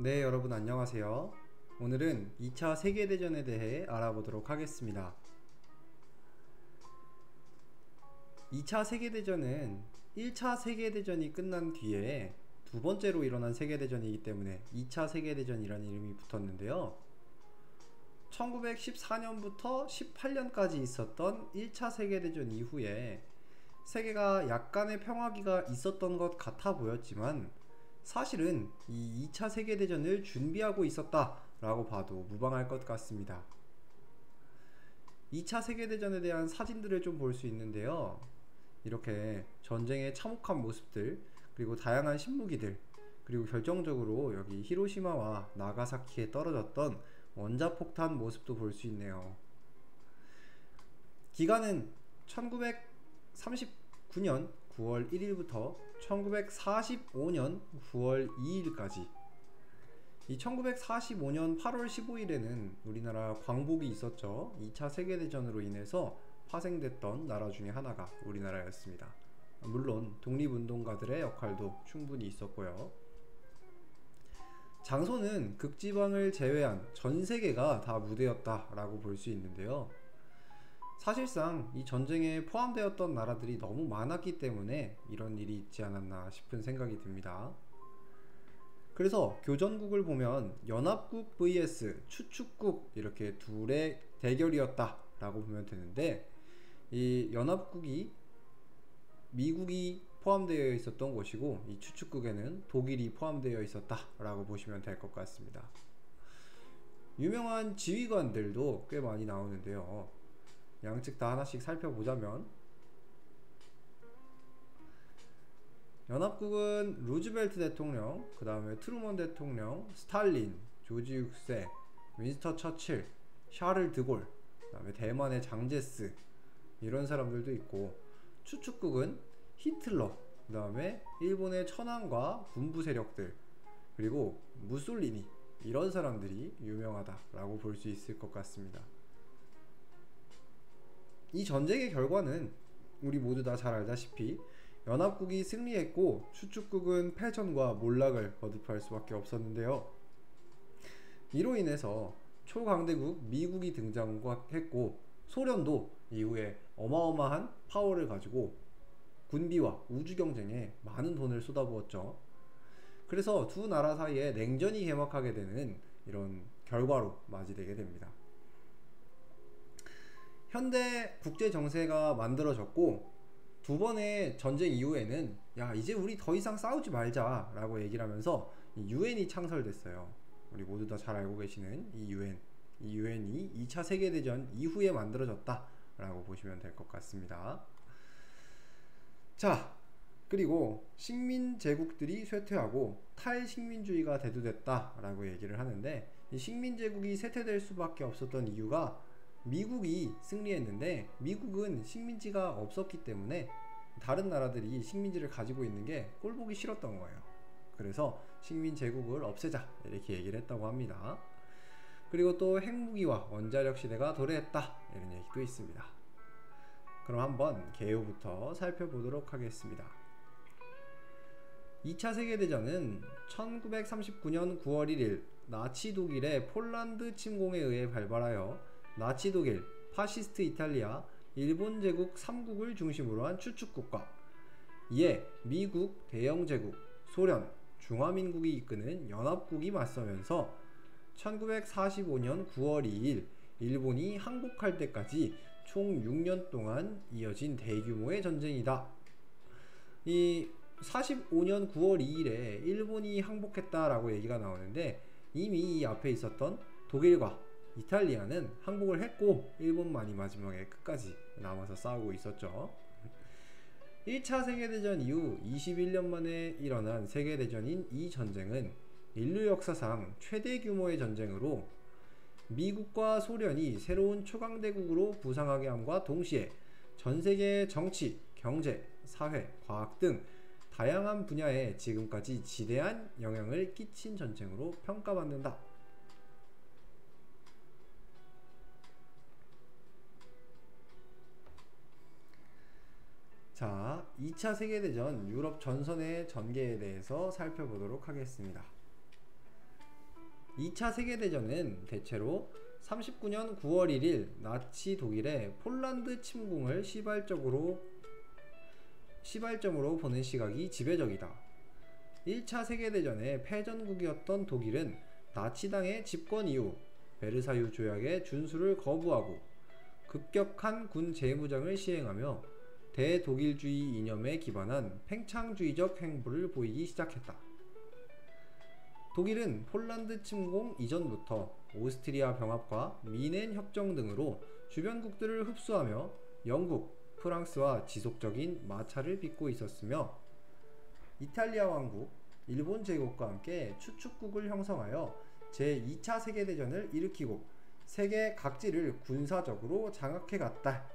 네, 여러분 안녕하세요. 오늘은 2차 세계대전에 대해 알아보도록 하겠습니다. 2차 세계대전은 1차 세계대전이 끝난 뒤에 두 번째로 일어난 세계대전이기 때문에 2차 세계대전이라는 이름이 붙었는데요. 1914년부터 18년까지 있었던 1차 세계대전 이후에 세계가 약간의 평화기가 있었던 것 같아 보였지만 사실은 이 2차 세계대전을 준비하고 있었다 라고 봐도 무방할 것 같습니다. 2차 세계대전에 대한 사진들을 좀 볼 수 있는데요. 이렇게 전쟁의 참혹한 모습들, 그리고 다양한 신무기들, 그리고 결정적으로 여기 히로시마와 나가사키에 떨어졌던 원자폭탄 모습도 볼 수 있네요. 기간은 1939년 9월 1일부터 1945년 9월 2일까지. 이 1945년 8월 15일에는 우리나라 광복이 있었죠. 2차 세계대전으로 인해서 파생됐던 나라 중에 하나가 우리나라였습니다. 물론 독립운동가들의 역할도 충분히 있었고요. 장소는 극지방을 제외한 전 세계가 다 무대였다라고 볼 수 있는데요. 사실상 이 전쟁에 포함되었던 나라들이 너무 많았기 때문에 이런 일이 있지 않았나 싶은 생각이 듭니다. 그래서 교전국을 보면 연합국 vs 추축국 이렇게 둘의 대결이었다 라고 보면 되는데, 이 연합국이 미국이 포함되어 있었던 곳이고 이 추축국에는 독일이 포함되어 있었다 라고 보시면 될 것 같습니다. 유명한 지휘관들도 꽤 많이 나오는데요. 양측 다 하나씩 살펴보자면, 연합국은 루즈벨트 대통령, 그 다음에 트루먼 대통령, 스탈린, 조지 6세, 윈스턴 처칠, 샤를 드골, 그 다음에 대만의 장제스, 이런 사람들도 있고, 추축국은 히틀러, 그 다음에 일본의 천황과 군부 세력들, 그리고 무솔리니, 이런 사람들이 유명하다라고 볼 수 있을 것 같습니다. 이 전쟁의 결과는 우리 모두 다 잘 알다시피 연합국이 승리했고 추축국은 패전과 몰락을 거듭할 수밖에 없었는데요. 이로 인해서 초강대국 미국이 등장했고, 소련도 이후에 어마어마한 파워를 가지고 군비와 우주 경쟁에 많은 돈을 쏟아부었죠. 그래서 두 나라 사이에 냉전이 개막하게 되는 이런 결과로 맞이되게 됩니다. 현대 국제 정세가 만들어졌고, 두 번의 전쟁 이후에는 야, 이제 우리 더 이상 싸우지 말자 라고 얘기를 하면서 이 유엔이 창설됐어요. 우리 모두 다 잘 알고 계시는 이 유엔이 2차 세계대전 이후에 만들어졌다 라고 보시면 될 것 같습니다. 자, 그리고 식민 제국들이 쇠퇴하고 탈식민주의가 대두됐다 라고 얘기를 하는데, 이 식민 제국이 쇠퇴될 수밖에 없었던 이유가 미국이 승리했는데 미국은 식민지가 없었기 때문에 다른 나라들이 식민지를 가지고 있는 게 꼴보기 싫었던 거예요. 그래서 식민 제국을 없애자 이렇게 얘기를 했다고 합니다. 그리고 또 핵무기와 원자력 시대가 도래했다 이런 얘기도 있습니다. 그럼 한번 개요부터 살펴보도록 하겠습니다. 2차 세계대전은 1939년 9월 1일 나치 독일의 폴란드 침공에 의해 발발하여 나치 독일, 파시스트 이탈리아, 일본 제국 3국을 중심으로 한 추축국과 이에 미국, 대영제국, 소련, 중화민국이 이끄는 연합국이 맞서면서 1945년 9월 2일 일본이 항복할 때까지 총 6년 동안 이어진 대규모의 전쟁이다. 이 45년 9월 2일에 일본이 항복했다라고 얘기가 나오는데, 이미 이 앞에 있었던 독일과 이탈리아는 항복을 했고 일본만이 마지막에 끝까지 남아서 싸우고 있었죠. 1차 세계대전 이후 21년 만에 일어난 세계대전인 이 전쟁은 인류 역사상 최대 규모의 전쟁으로 미국과 소련이 새로운 초강대국으로 부상하게 함과 동시에 전세계의 정치, 경제, 사회, 과학 등 다양한 분야에 지금까지 지대한 영향을 끼친 전쟁으로 평가받는다. 자, 2차 세계대전 유럽 전선의 전개에 대해서 살펴보도록 하겠습니다. 2차 세계대전은 대체로 39년 9월 1일 나치 독일의 폴란드 침공을 시발점으로 보는 시각이 지배적이다. 1차 세계대전의 패전국이었던 독일은 나치당의 집권 이후 베르사유 조약의 준수를 거부하고 급격한 군 재무장을 시행하며 대독일주의 이념에 기반한 팽창주의적 행보를 보이기 시작했다. 독일은 폴란드 침공 이전부터 오스트리아 병합과 미넨 협정 등으로 주변국들을 흡수하며 영국, 프랑스와 지속적인 마찰을 빚고 있었으며 이탈리아 왕국, 일본 제국과 함께 추축국을 형성하여 제2차 세계대전을 일으키고 세계 각지를 군사적으로 장악해갔다.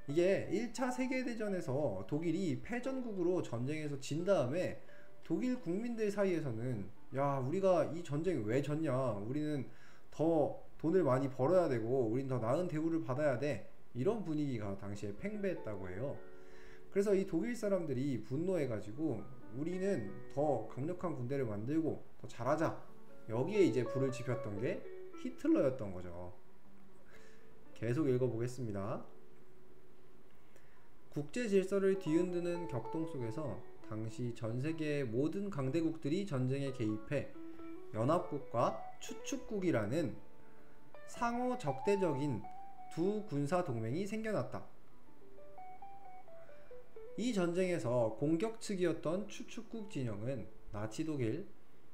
이게 1차 세계대전에서 독일이 패전국으로 전쟁에서 진 다음에 독일 국민들 사이에서는 야, 우리가 이 전쟁 왜 졌냐, 우리는 더 돈을 많이 벌어야 되고 우린 더 나은 대우를 받아야 돼, 이런 분위기가 당시에 팽배했다고 해요. 그래서 이 독일 사람들이 분노해가지고 우리는 더 강력한 군대를 만들고 더 잘하자, 여기에 이제 불을 지폈던 게 히틀러였던 거죠. 계속 읽어보겠습니다. 국제 질서를 뒤흔드는 격동 속에서 당시 전세계의 모든 강대국들이 전쟁에 개입해 연합국과 추축국이라는 상호 적대적인 두 군사 동맹이 생겨났다. 이 전쟁에서 공격 측이었던 추축국 진영은 나치 독일,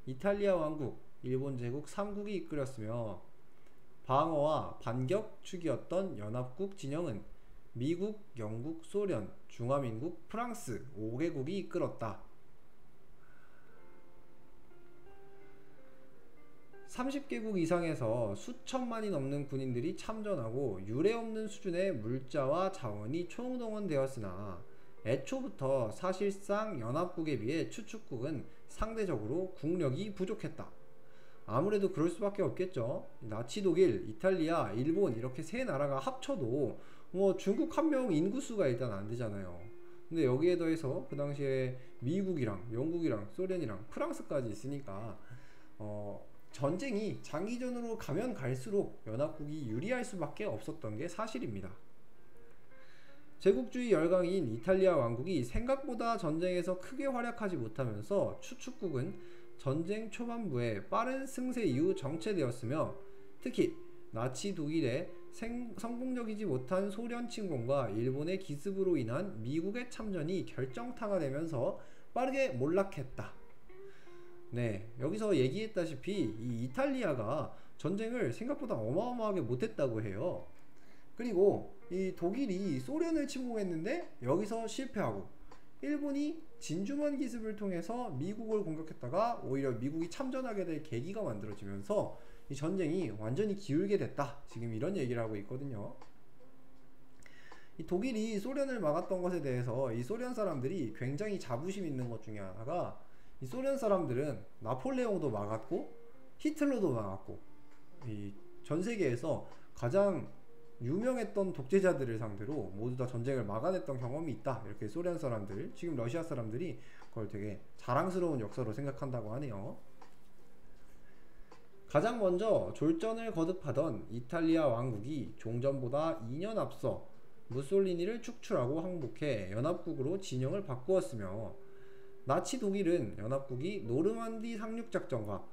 이탈리아 왕국, 일본 제국 3국이 이끌었으며 방어와 반격 축이었던 연합국 진영은 미국, 영국, 소련, 중화민국, 프랑스 5개국이 이끌었다. 30개국 이상에서 수천만이 넘는 군인들이 참전하고 유례없는 수준의 물자와 자원이 총동원되었으나 애초부터 사실상 연합국에 비해 추축국은 상대적으로 국력이 부족했다. 아무래도 그럴 수밖에 없겠죠. 나치 독일, 이탈리아, 일본 이렇게 세 나라가 합쳐도 중국 한 명 인구수가 일단 안 되잖아요. 근데 여기에 더해서 그 당시에 미국이랑 영국이랑 소련이랑 프랑스까지 있으니까 전쟁이 장기전으로 가면 갈수록 연합국이 유리할 수밖에 없었던 게 사실입니다. 제국주의 열강인 이탈리아 왕국이 생각보다 전쟁에서 크게 활약하지 못하면서 추축국은 전쟁 초반부에 빠른 승세 이후 정체되었으며 특히 나치 독일의 성공적이지 못한 소련 침공과 일본의 기습으로 인한 미국의 참전이 결정타가 되면서 빠르게 몰락했다. 네, 여기서 얘기했다시피 이 이탈리아가 전쟁을 생각보다 어마어마하게 못했다고 해요. 그리고 이 독일이 소련을 침공했는데 여기서 실패하고 일본이 진주만 기습을 통해서 미국을 공격했다가 오히려 미국이 참전하게 될 계기가 만들어지면서 이 전쟁이 완전히 기울게 됐다, 지금 이런 얘기를 하고 있거든요. 이 독일이 소련을 막았던 것에 대해서 이 소련 사람들이 굉장히 자부심 있는 것 중에 하나가, 이 소련 사람들은 나폴레옹도 막았고 히틀러도 막았고 이 전 세계에서 가장 유명했던 독재자들을 상대로 모두 다 전쟁을 막아냈던 경험이 있다, 이렇게 소련 사람들, 지금 러시아 사람들이 그걸 되게 자랑스러운 역사로 생각한다고 하네요. 가장 먼저 졸전을 거듭하던 이탈리아 왕국이 종전보다 2년 앞서 무솔리니를 축출하고 항복해 연합국으로 진영을 바꾸었으며 나치 독일은 연합국이 노르만디 상륙작전과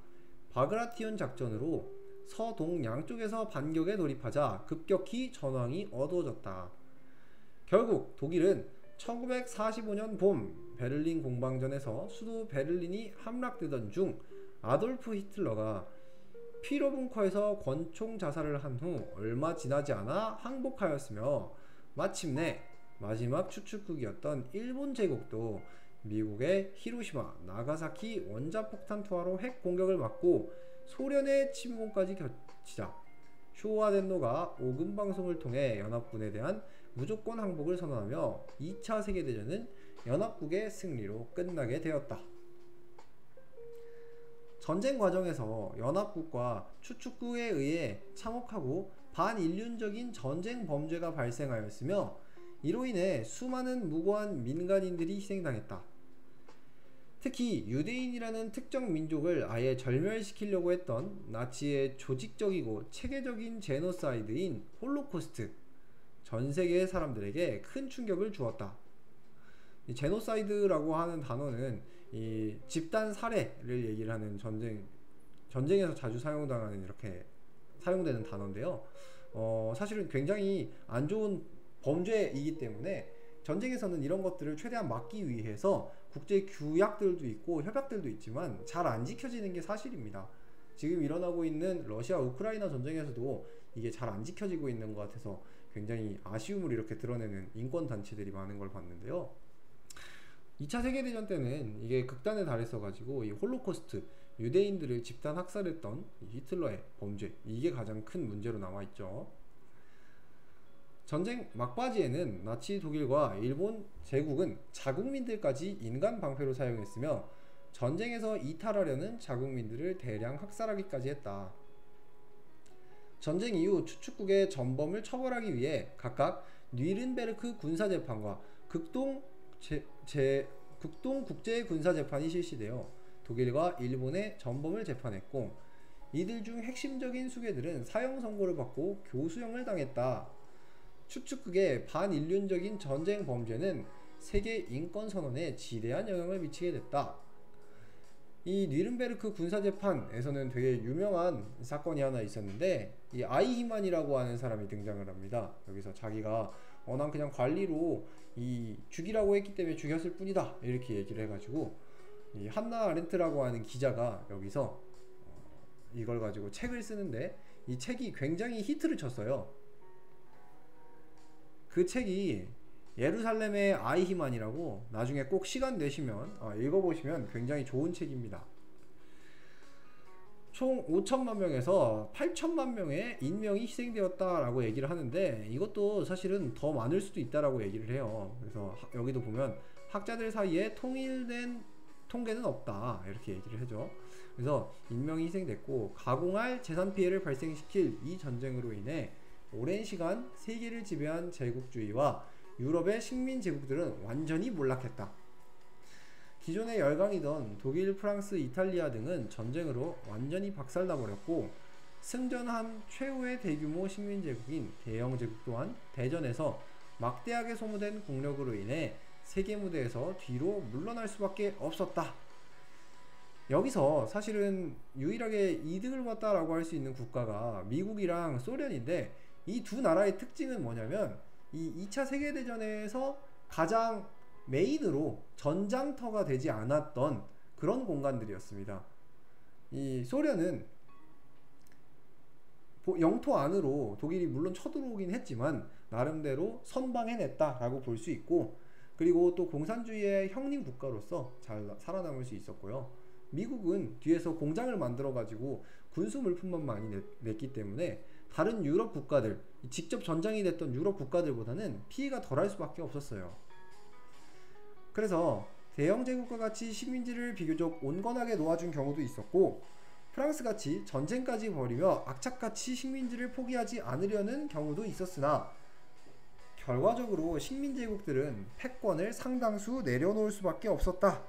바그라티온 작전으로 서동 양쪽에서 반격에 돌입하자 급격히 전황이 어두워졌다. 결국 독일은 1945년 봄 베를린 공방전에서 수도 베를린이 함락되던 중 아돌프 히틀러가 피로분커에서 권총 자살을 한 후 얼마 지나지 않아 항복하였으며 마침내 마지막 추축국이었던 일본 제국도 미국의 히로시마, 나가사키 원자폭탄 투하로 핵 공격을 맞고 소련의 침공까지 겹치자 쇼와 덴노가 오금 방송을 통해 연합군에 대한 무조건 항복을 선언하며 2차 세계대전은 연합국의 승리로 끝나게 되었다. 전쟁 과정에서 연합국과 추축국에 의해 참혹하고 반인륜적인 전쟁 범죄가 발생하였으며 이로 인해 수많은 무고한 민간인들이 희생당했다. 특히 유대인이라는 특정 민족을 아예 절멸시키려고 했던 나치의 조직적이고 체계적인 제노사이드인 홀로코스트, 전 세계의 사람들에게 큰 충격을 주었다. 이 제노사이드라고 하는 단어는 이 집단 살해를 얘기를 하는 전쟁에서 자주 사용당하는 이렇게 사용되는 단어인데요. 사실은 굉장히 안 좋은 범죄이기 때문에 전쟁에서는 이런 것들을 최대한 막기 위해서 국제 규약들도 있고 협약들도 있지만 잘 안 지켜지는 게 사실입니다. 지금 일어나고 있는 러시아 우크라이나 전쟁에서도 이게 잘 안 지켜지고 있는 것 같아서 굉장히 아쉬움을 이렇게 드러내는 인권 단체들이 많은 걸 봤는데요. 2차 세계대전 때는 이게 극단에 달했어 가지고 이 홀로코스트, 유대인들을 집단 학살했던 히틀러의 범죄, 이게 가장 큰 문제로 남아있죠. 전쟁 막바지에는 나치 독일과 일본 제국은 자국민들까지 인간 방패로 사용했으며 전쟁에서 이탈하려는 자국민들을 대량 학살하기까지 했다. 전쟁 이후 추축국의 전범을 처벌하기 위해 각각 뉘른베르크 군사재판과 극동 국제군사재판이 실시되어 독일과 일본의 전범을 재판했고, 이들 중 핵심적인 수괴들은 사형 선고를 받고 교수형을 당했다. 추축국의 반인륜적인 전쟁 범죄는 세계 인권선언에 지대한 영향을 미치게 됐다. 이 뉘른베르크 군사재판에서는 되게 유명한 사건이 하나 있었는데, 이 아이히만이라고 하는 사람이 등장을 합니다. 여기서 자기가 난 그냥 관리로 이 죽이라고 했기 때문에 죽였을 뿐이다, 이렇게 얘기를 해가지고 이 한나 아렌트라고 하는 기자가 여기서 이걸 가지고 책을 쓰는데, 이 책이 굉장히 히트를 쳤어요. 그 책이 예루살렘의 아이히만이라고, 나중에 꼭 시간 내시면 읽어보시면 굉장히 좋은 책입니다. 총 5천만 명에서 8천만 명의 인명이 희생되었다라고 얘기를 하는데, 이것도 사실은 더 많을 수도 있다라고 얘기를 해요. 그래서 여기도 보면 학자들 사이에 통일된 통계는 없다, 이렇게 얘기를 하죠. 그래서 인명이 희생됐고, 가공할 재산 피해를 발생시킬 이 전쟁으로 인해 오랜 시간 세계를 지배한 제국주의와 유럽의 식민 제국들은 완전히 몰락했다. 기존에 열강이던 독일, 프랑스, 이탈리아 등은 전쟁으로 완전히 박살나버렸고, 승전한 최후의 대규모 식민 제국인 대영 제국 또한 대전에서 막대하게 소모된 국력으로 인해 세계 무대에서 뒤로 물러날 수밖에 없었다. 여기서 사실은 유일하게 이득을 봤다라고 할 수 있는 국가가 미국이랑 소련인데, 이 두 나라의 특징은 뭐냐면 이 2차 세계대전에서 가장 메인으로 전장터가 되지 않았던 그런 공간들이었습니다. 이 소련은 영토 안으로 독일이 물론 쳐들어오긴 했지만 나름대로 선방해냈다라고 볼 수 있고, 그리고 또 공산주의의 형님 국가로서 잘 살아남을 수 있었고요. 미국은 뒤에서 공장을 만들어 가지고 군수 물품만 많이 냈기 때문에 다른 유럽 국가들, 직접 전장이 됐던 유럽 국가들보다는 피해가 덜할 수밖에 없었어요. 그래서 대영 제국과 같이 식민지를 비교적 온건하게 놓아준 경우도 있었고, 프랑스같이 전쟁까지 벌이며 악착같이 식민지를 포기하지 않으려는 경우도 있었으나, 결과적으로 식민제국들은 패권을 상당수 내려놓을 수밖에 없었다.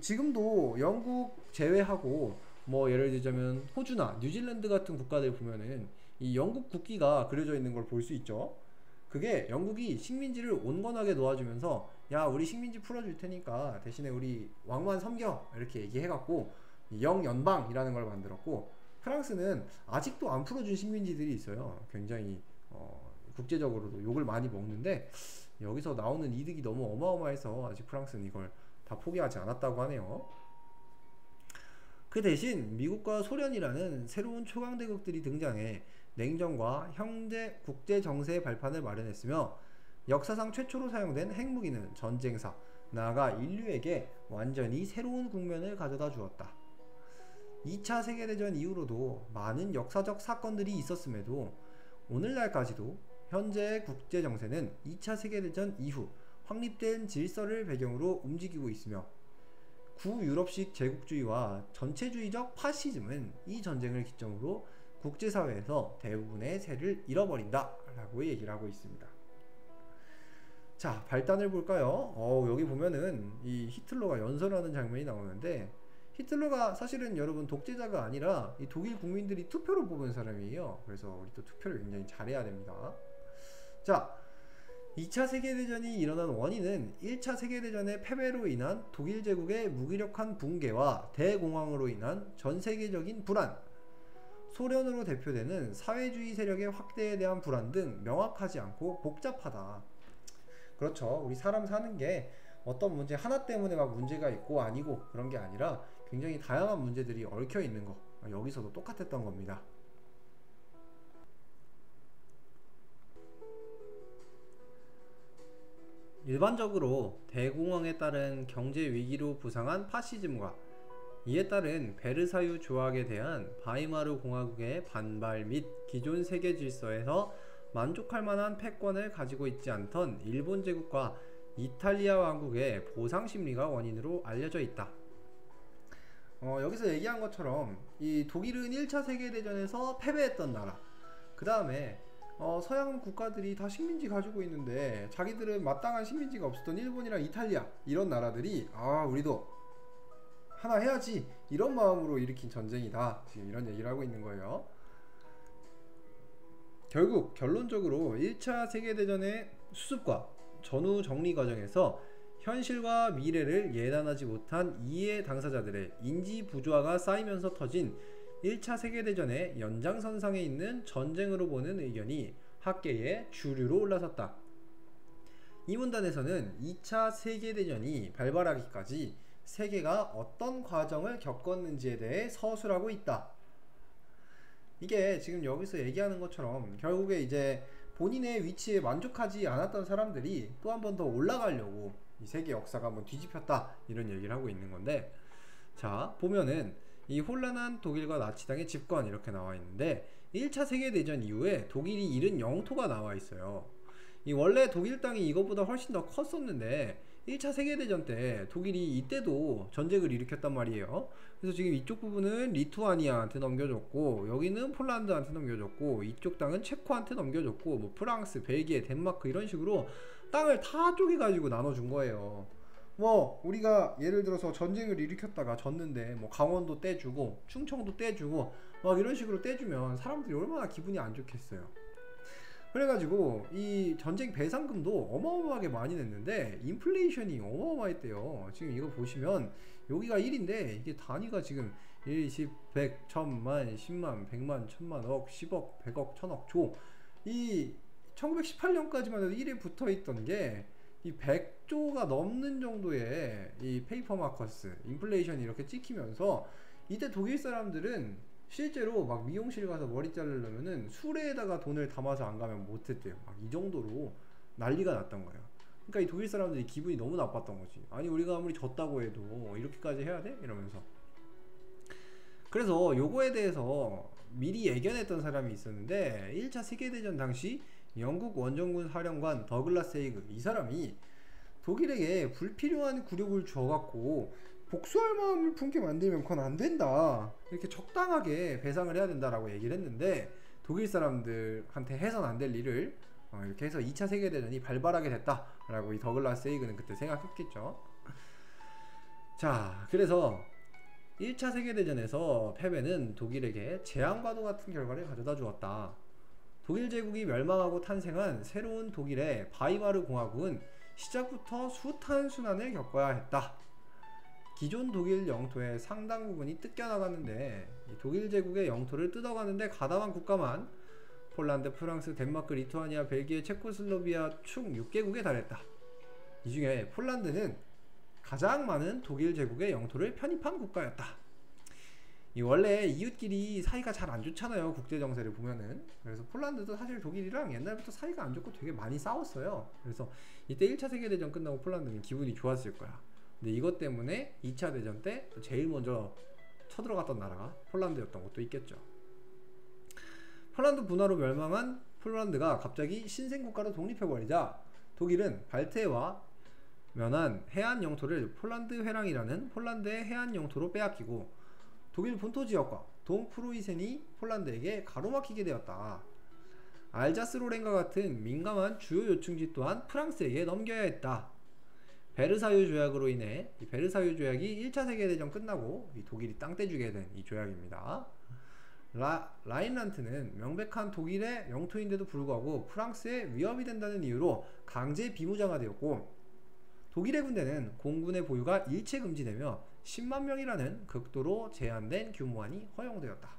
지금도 영국 제외하고 예를 들자면 호주나 뉴질랜드 같은 국가들 보면은 이 영국 국기가 그려져 있는 걸 볼 수 있죠. 그게 영국이 식민지를 온건하게 놓아주면서, 야, 우리 식민지 풀어줄 테니까 대신에 우리 왕만 섬겨, 이렇게 얘기해갖고 영연방이라는 걸 만들었고, 프랑스는 아직도 안 풀어준 식민지들이 있어요. 굉장히 국제적으로도 욕을 많이 먹는데, 여기서 나오는 이득이 너무 어마어마해서 아직 프랑스는 이걸 다 포기하지 않았다고 하네요. 그 대신 미국과 소련이라는 새로운 초강대국들이 등장해 냉전과 형제 국제 정세의 발판을 마련했으며, 역사상 최초로 사용된 핵무기는 전쟁사, 나아가 인류에게 완전히 새로운 국면을 가져다 주었다. 2차 세계대전 이후로도 많은 역사적 사건들이 있었음에도 오늘날까지도 현재의 국제 정세는 2차 세계대전 이후 확립된 질서를 배경으로 움직이고 있으며, 구유럽식 제국주의와 전체주의적 파시즘은 이 전쟁을 기점으로 국제사회에서 대부분의 세를 잃어버린다 라고 얘기를 하고 있습니다. 자, 발단을 볼까요? 여기 보면은 이 히틀러가 연설하는 장면이 나오는데, 히틀러가 사실은 여러분 독재자가 아니라 이 독일 국민들이 투표로 뽑은 사람이에요. 그래서 우리 또 투표를 굉장히 잘해야 됩니다. 자, 2차 세계대전이 일어난 원인은 1차 세계대전의 패배로 인한 독일 제국의 무기력한 붕괴와 대공황으로 인한 전 세계적인 불안, 소련으로 대표되는 사회주의 세력의 확대에 대한 불안 등 명확하지 않고 복잡하다. 그렇죠. 우리 사람 사는 게 어떤 문제 하나 때문에 막 문제가 있고 아니고 그런 게 아니라 굉장히 다양한 문제들이 얽혀 있는 거. 여기서도 똑같았던 겁니다. 일반적으로 대공황에 따른 경제 위기로 부상한 파시즘과 이에 따른 베르사유 조약에 대한 바이마르 공화국의 반발 및 기존 세계 질서에서 만족할 만한 패권을 가지고 있지 않던 일본 제국과 이탈리아 왕국의 보상 심리가 원인으로 알려져 있다. 여기서 얘기한 것처럼 이 독일은 1차 세계대전에서 패배했던 나라, 그 다음에 서양 국가들이 다 식민지 가지고 있는데 자기들은 마땅한 식민지가 없었던 일본이랑 이탈리아 이런 나라들이 우리도 하나 해야지 이런 마음으로 일으킨 전쟁이다, 지금 이런 얘기를 하고 있는 거예요. 결국 결론적으로 1차 세계대전의 수습과 전후 정리 과정에서 현실과 미래를 예단하지 못한 이해 당사자들의 인지 부조화가 쌓이면서 터진 1차 세계대전의 연장선상에 있는 전쟁으로 보는 의견이 학계의 주류로 올라섰다. 이 문단에서는 2차 세계대전이 발발하기까지 세계가 어떤 과정을 겪었는지에 대해 서술하고 있다. 이게 지금 여기서 얘기하는 것처럼 결국에 이제 본인의 위치에 만족하지 않았던 사람들이 또 한 번 더 올라가려고 이 세계 역사가 한번 뒤집혔다, 이런 얘기를 하고 있는 건데, 자 보면은 이 혼란한 독일과 나치당의 집권 이렇게 나와 있는데 1차 세계대전 이후에 독일이 잃은 영토가 나와 있어요. 이 원래 독일 땅이 이것보다 훨씬 더 컸었는데 1차 세계대전 때 독일이 이때도 전쟁을 일으켰단 말이에요. 그래서 지금 이쪽 부분은 리투아니아한테 넘겨줬고, 여기는 폴란드한테 넘겨줬고, 이쪽 땅은 체코한테 넘겨줬고, 뭐 프랑스, 벨기에, 덴마크 이런 식으로 땅을 다 쪼개가지고 나눠준 거예요. 뭐 우리가 예를 들어서 전쟁을 일으켰다가 졌는데 뭐 강원도 떼주고 충청도 떼주고 막 이런 식으로 떼주면 사람들이 얼마나 기분이 안 좋겠어요. 그래가지고 이 전쟁 배상금도 어마어마하게 많이 냈는데 인플레이션이 어마어마했대요. 지금 이거 보시면 여기가 1인데 이게 단위가 지금 1, 10, 100, 1000만, 10만, 100만, 1000만, 억, 10억, 100억, 1000억, 조. 이 1918년까지만 해도 1에 붙어있던 게 이 100조가 넘는 정도의 이 페이퍼 마커스, 인플레이션이 이렇게 찍히면서 이때 독일 사람들은 실제로 막 미용실 가서 머리 자르려면은 수레에다가 돈을 담아서 안 가면 못했대요. 막 이 정도로 난리가 났던 거예요. 그러니까 이 독일 사람들이 기분이 너무 나빴던 거지. 아니 우리가 아무리 졌다고 해도 이렇게까지 해야 돼? 이러면서. 그래서 요거에 대해서 미리 예견했던 사람이 있었는데 1차 세계대전 당시 영국 원정군 사령관 더글라스 헤이그, 이 사람이 독일에게 불필요한 굴욕을 줘갖고 복수할 마음을 품게 만들면 그건 안 된다, 이렇게 적당하게 배상을 해야 된다라고 얘기를 했는데 독일 사람들한테 해선 안 될 일을 이렇게 해서 2차 세계대전이 발발하게 됐다라고 이 더글라스 헤이그는 그때 생각했겠죠. 자, 그래서 1차 세계대전에서 패배는 독일에게 재앙과도 같은 결과를 가져다 주었다. 독일 제국이 멸망하고 탄생한 새로운 독일의 바이마르 공화국은 시작부터 숱한 순환을 겪어야 했다. 기존 독일 영토의 상당 부분이 뜯겨나갔는데 이 독일 제국의 영토를 뜯어가는데 가담한 국가만 폴란드, 프랑스, 덴마크, 리투아니아, 벨기에, 체코슬로비아 총 6개국에 달했다. 이 중에 폴란드는 가장 많은 독일 제국의 영토를 편입한 국가였다. 이 원래 이웃끼리 사이가 잘 안 좋잖아요, 국제 정세를 보면은. 그래서 폴란드도 사실 독일이랑 옛날부터 사이가 안 좋고 되게 많이 싸웠어요. 그래서 이때 1차 세계대전 끝나고 폴란드는 기분이 좋았을 거야. 근데 이것 때문에 2차 대전 때 제일 먼저 쳐들어갔던 나라가 폴란드였던 것도 있겠죠. 폴란드 분화로 멸망한 폴란드가 갑자기 신생국가로 독립해버리자 독일은 발트해와 면한 해안 영토를 폴란드 회랑이라는 폴란드의 해안 영토로 빼앗기고 독일 본토 지역과 동프로이센이 폴란드에게 가로막히게 되었다. 알자스로렌과 같은 민감한 주요 요충지 또한 프랑스에게 넘겨야 했다. 베르사유 조약으로 인해 이 베르사유 조약이 1차 세계대전 끝나고 이 독일이 땅 떼주게 된 이 조약입니다. 라인란트는 명백한 독일의 영토인데도 불구하고 프랑스에 위협이 된다는 이유로 강제 비무장화되었고, 독일의 군대는 공군의 보유가 일체 금지되며 10만 명이라는 극도로 제한된 규모안이 허용되었다.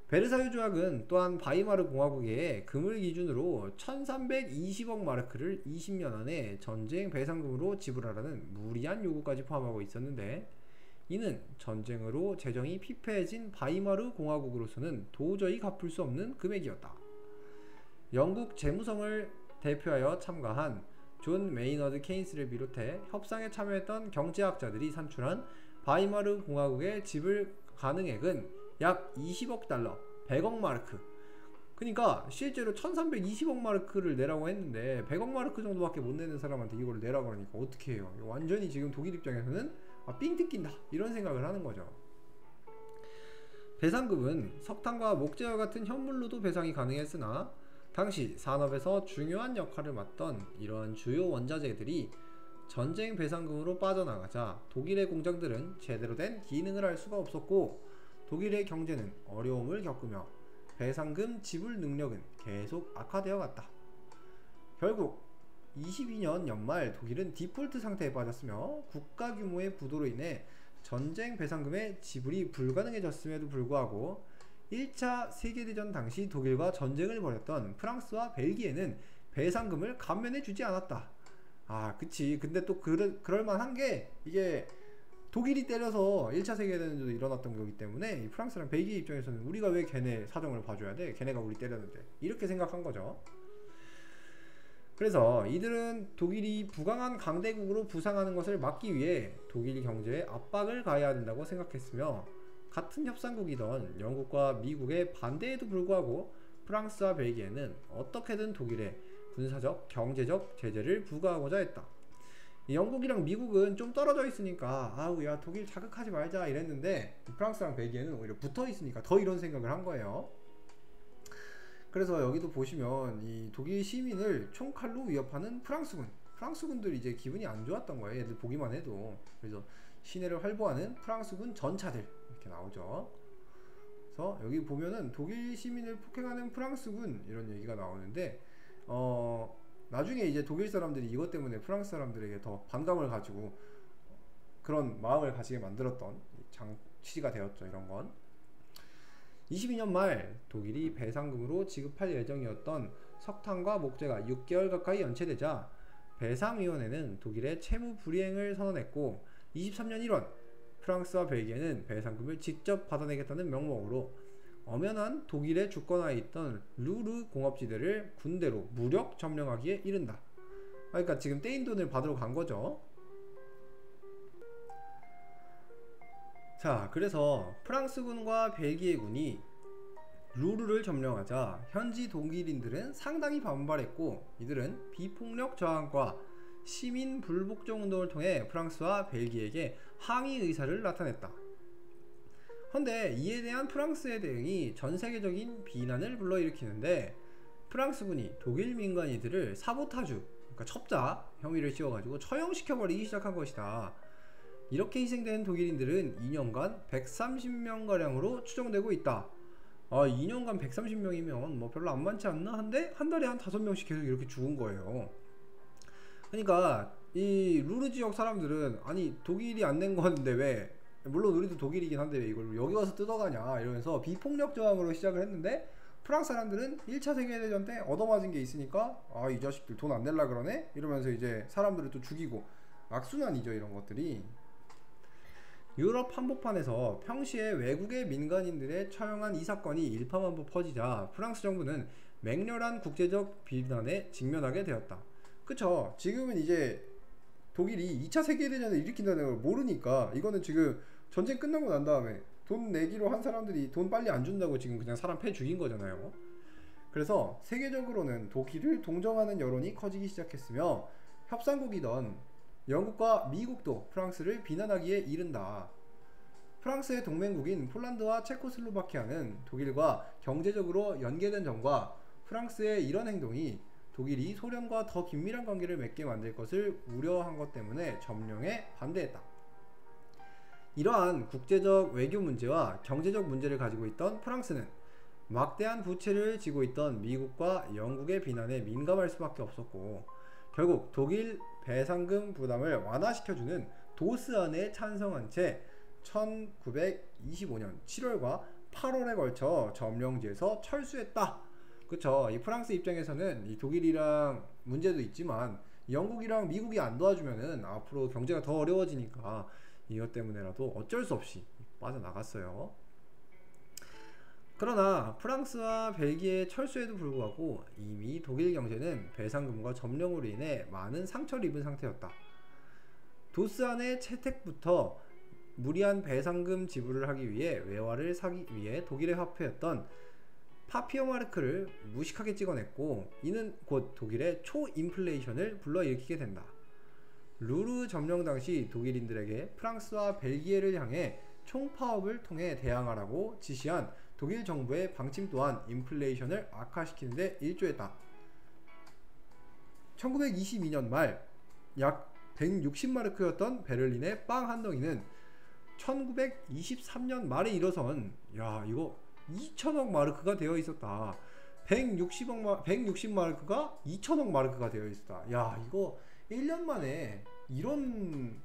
베르사유 조약은 또한 바이마르 공화국에 금을 기준으로 1320억 마르크를 20년 안에 전쟁 배상금으로 지불하라는 무리한 요구까지 포함하고 있었는데, 이는 전쟁으로 재정이 피폐해진 바이마르 공화국으로서는 도저히 갚을 수 없는 금액이었다. 영국 재무성을 대표하여 참가한 존 메이너드 케인스를 비롯해 협상에 참여했던 경제학자들이 산출한 바이마르 공화국의 지불 가능액은 약 20억 달러, 100억 마르크. 그러니까 실제로 1320억 마르크를 내라고 했는데 100억 마르크 정도밖에 못 내는 사람한테 이걸 내라고 하니까 어떻게 해요? 완전히 지금 독일 입장에서는 삥 뜯긴다 이런 생각을 하는 거죠. 배상금은 석탄과 목재와 같은 현물로도 배상이 가능했으나 당시 산업에서 중요한 역할을 맡던 이러한 주요 원자재들이 전쟁 배상금으로 빠져나가자 독일의 공장들은 제대로 된 기능을 할 수가 없었고, 독일의 경제는 어려움을 겪으며 배상금 지불 능력은 계속 악화되어 갔다. 결국 22년 연말 독일은 디폴트 상태에 빠졌으며 국가 규모의 부도로 인해 전쟁 배상금의 지불이 불가능해졌음에도 불구하고 1차 세계대전 당시 독일과 전쟁을 벌였던 프랑스와 벨기에는 배상금을 감면해 주지 않았다. 그치. 근데 또 그럴만한 게, 이게 독일이 때려서 1차 세계대전도 일어났던 거기 때문에 이 프랑스랑 벨기에 입장에서는 우리가 왜 걔네 사정을 봐줘야 돼? 걔네가 우리 때렸는데. 이렇게 생각한 거죠. 그래서 이들은 독일이 부강한 강대국으로 부상하는 것을 막기 위해 독일 경제에 압박을 가해야 된다고 생각했으며, 같은 협상국이던 영국과 미국의 반대에도 불구하고 프랑스와 벨기에는 어떻게든 독일에 군사적, 경제적 제재를 부과하고자 했다. 영국이랑 미국은 좀 떨어져 있으니까 야 독일 자극하지 말자 이랬는데, 프랑스랑 벨기에는 오히려 붙어 있으니까 더 이런 생각을 한 거예요. 그래서 여기도 보시면 이 독일 시민을 총칼로 위협하는 프랑스군들이 이제 기분이 안 좋았던 거예요. 얘들 보기만 해도. 그래서 시내를 활보하는 프랑스군 전차들 이렇게 나오죠. 그래서 여기 보면은 독일 시민을 폭행하는 프랑스군 이런 얘기가 나오는데, 나중에 이제 독일 사람들이 이것 때문에 프랑스 사람들에게 더 반감을 가지고 그런 마음을 가지게 만들었던 장치가 되었죠. 이런 건 22년 말 독일이 배상금으로 지급할 예정이었던 석탄과 목재가 6개월 가까이 연체되자 배상위원회는 독일의 채무 불이행을 선언했고, 23년 1월 프랑스와 벨기에는 배상금을 직접 받아내겠다는 명목으로 엄연한 독일의 주권하에 있던 루르 공업지대를 군대로 무력 점령하기에 이른다. 그러니까 지금 떼인 돈을 받으러 간 거죠. 자, 그래서 프랑스군과 벨기에군이 루르를 점령하자 현지 독일인들은 상당히 반발했고, 이들은 비폭력 저항과 시민 불복종 운동을 통해 프랑스와 벨기에에게 항의 의사를 나타냈다. 헌데 이에 대한 프랑스의 대응이 전세계적인 비난을 불러일으키는데, 프랑스군이 독일 민간인들을 사보타주, 그러니까 첩자 혐의를 씌워가지고 처형시켜버리기 시작한 것이다. 이렇게 희생된 독일인들은 2년간 130명가량으로 추정되고 있다. 2년간 130명이면 뭐 별로 안 많지 않나? 한데 한 달에 한 5명씩 계속 이렇게 죽은 거예요. 그러니까 이 루르 지역 사람들은 독일이 안 낸 건데 왜, 물론 우리도 독일이긴 한데 왜 이걸 여기 와서 뜯어가냐 이러면서 비폭력 저항으로 시작을 했는데, 프랑스 사람들은 1차 세계대전 때 얻어맞은 게 있으니까 이 자식들 돈 안 낼라 그러네? 이러면서 이제 사람들을 또 죽이고, 악순환이죠 이런 것들이. 유럽 한복판에서 평시에 외국의 민간인들의 처형한 이 사건이 일파만파 퍼지자 프랑스 정부는 맹렬한 국제적 비난에 직면하게 되었다. 그쵸. 지금은 이제 독일이 2차 세계대전을 일으킨다는 걸 모르니까, 이거는 지금 전쟁 끝나고 난 다음에 돈 내기로 한 사람들이 돈 빨리 안 준다고 지금 그냥 사람 패 죽인 거잖아요. 그래서 세계적으로는 독일을 동정하는 여론이 커지기 시작했으며, 협상국이던 영국과 미국도 프랑스를 비난하기에 이른다. 프랑스의 동맹국인 폴란드와 체코슬로바키아는 독일과 경제적으로 연계된 점과 프랑스의 이런 행동이 독일이 소련과 더 긴밀한 관계를 맺게 만들 것을 우려한 것 때문에 점령에 반대했다. 이러한 국제적 외교 문제와 경제적 문제를 가지고 있던 프랑스는 막대한 부채를 지고 있던 미국과 영국의 비난에 민감할 수밖에 없었고, 결국 독일 배상금 부담을 완화시켜주는 도스안에 찬성한 채 1925년 7월과 8월에 걸쳐 점령지에서 철수했다. 그쵸. 이 프랑스 입장에서는 이 독일이랑 문제도 있지만 영국이랑 미국이 안 도와주면은 앞으로 경제가 더 어려워지니까 이것 때문에라도 어쩔 수 없이 빠져나갔어요. 그러나 프랑스와 벨기에 철수에도 불구하고 이미 독일 경제는 배상금과 점령으로 인해 많은 상처를 입은 상태였다. 도스안의 채택부터 무리한 배상금 지불을 하기 위해 외화를 사기 위해 독일의 화폐였던 파피어마르크를 무식하게 찍어냈고, 이는 곧 독일의 초인플레이션을 불러일으키게 된다. 루르 점령 당시 독일인들에게 프랑스와 벨기에를 향해 총파업을 통해 대항하라고 지시한 독일 정부의 방침 또한 인플레이션을 악화시키는 데 일조했다. 1922년 말 약 160마르크였던 베를린의 빵 한 덩이는 1923년 말에 일어선 이거 2천억 마르크가 되어 있었다. 160마르크가 2천억 마르크가 되어 있었다. 이거 1년 만에 이런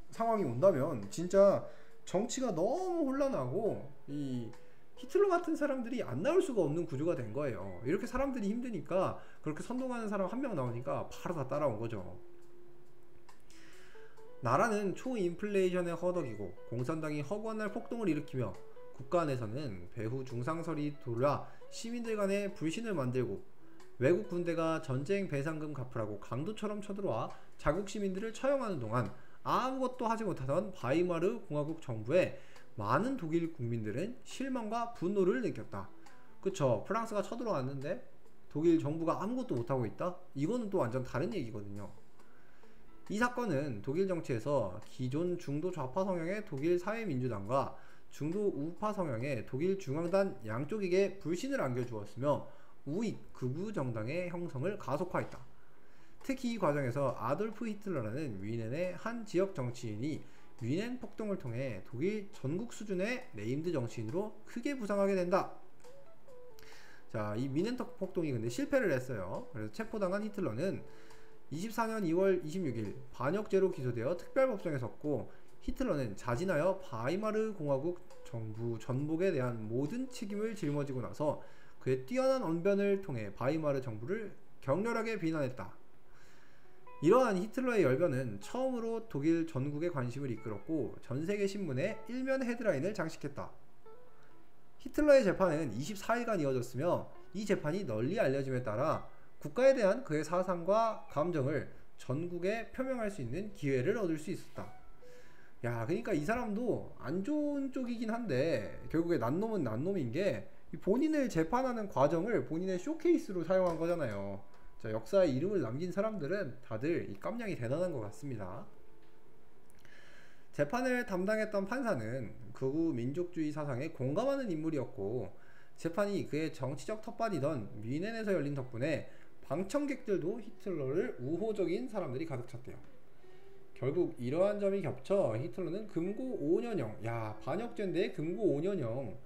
상황이 온다면 진짜 정치가 너무 혼란하고 이 히틀러 같은 사람들이 안 나올 수가 없는 구조가 된 거예요. 이렇게 사람들이 힘드니까 그렇게 선동하는 사람 한 명 나오니까 바로 다 따라온 거죠. 나라는 초인플레이션에 허덕이고 공산당이 허구한 날 폭동을 일으키며 국가 안에서는 배후 중상설이 돌아 시민들 간에 불신을 만들고 외국 군대가 전쟁 배상금 갚으라고 강도처럼 쳐들어와 자국 시민들을 처형하는 동안 아무것도 하지 못하던 바이마르 공화국 정부에 많은 독일 국민들은 실망과 분노를 느꼈다. 그쵸. 프랑스가 쳐들어왔는데 독일 정부가 아무것도 못하고 있다? 이거는 또 완전 다른 얘기거든요. 이 사건은 독일 정치에서 기존 중도 좌파 성향의 독일 사회민주당과 중도 우파 성향의 독일 중앙당 양쪽에게 불신을 안겨주었으며 우익 극우 정당의 형성을 가속화했다. 특히 이 과정에서 아돌프 히틀러라는 위넨의 한 지역 정치인이 위넨 폭동을 통해 독일 전국 수준의 네임드 정치인으로 크게 부상하게 된다. 자, 이 위넨 폭동이 근데 실패를 했어요. 그래서 체포당한 히틀러는 24년 2월 26일 반역죄로 기소되어 특별법정에 섰고, 히틀러는 자진하여 바이마르 공화국 정부 전복에 대한 모든 책임을 짊어지고 나서 그의 뛰어난 언변을 통해 바이마르 정부를 격렬하게 비난했다. 이러한 히틀러의 열변은 처음으로 독일 전국의 관심을 이끌었고 전세계 신문에 일면 헤드라인을 장식했다. 히틀러의 재판은 24일간 이어졌으며 이 재판이 널리 알려짐에 따라 국가에 대한 그의 사상과 감정을 전국에 표명할 수 있는 기회를 얻을 수 있었다. 그러니까 이 사람도 안 좋은 쪽이긴 한데 결국에 난 놈은 난 놈인 게 본인을 재판하는 과정을 본인의 쇼케이스로 사용한 거잖아요. 자, 역사에 이름을 남긴 사람들은 다들 이 깜냥이 대단한 것 같습니다. 재판을 담당했던 판사는 극우 민족주의 사상에 공감하는 인물이었고, 재판이 그의 정치적 텃밭이던 뮌헨에서 열린 덕분에 방청객들도 히틀러를 우호적인 사람들이 가득 찼대요. 결국 이러한 점이 겹쳐 히틀러는 금고 5년형, 반역죄인데 금고 5년형,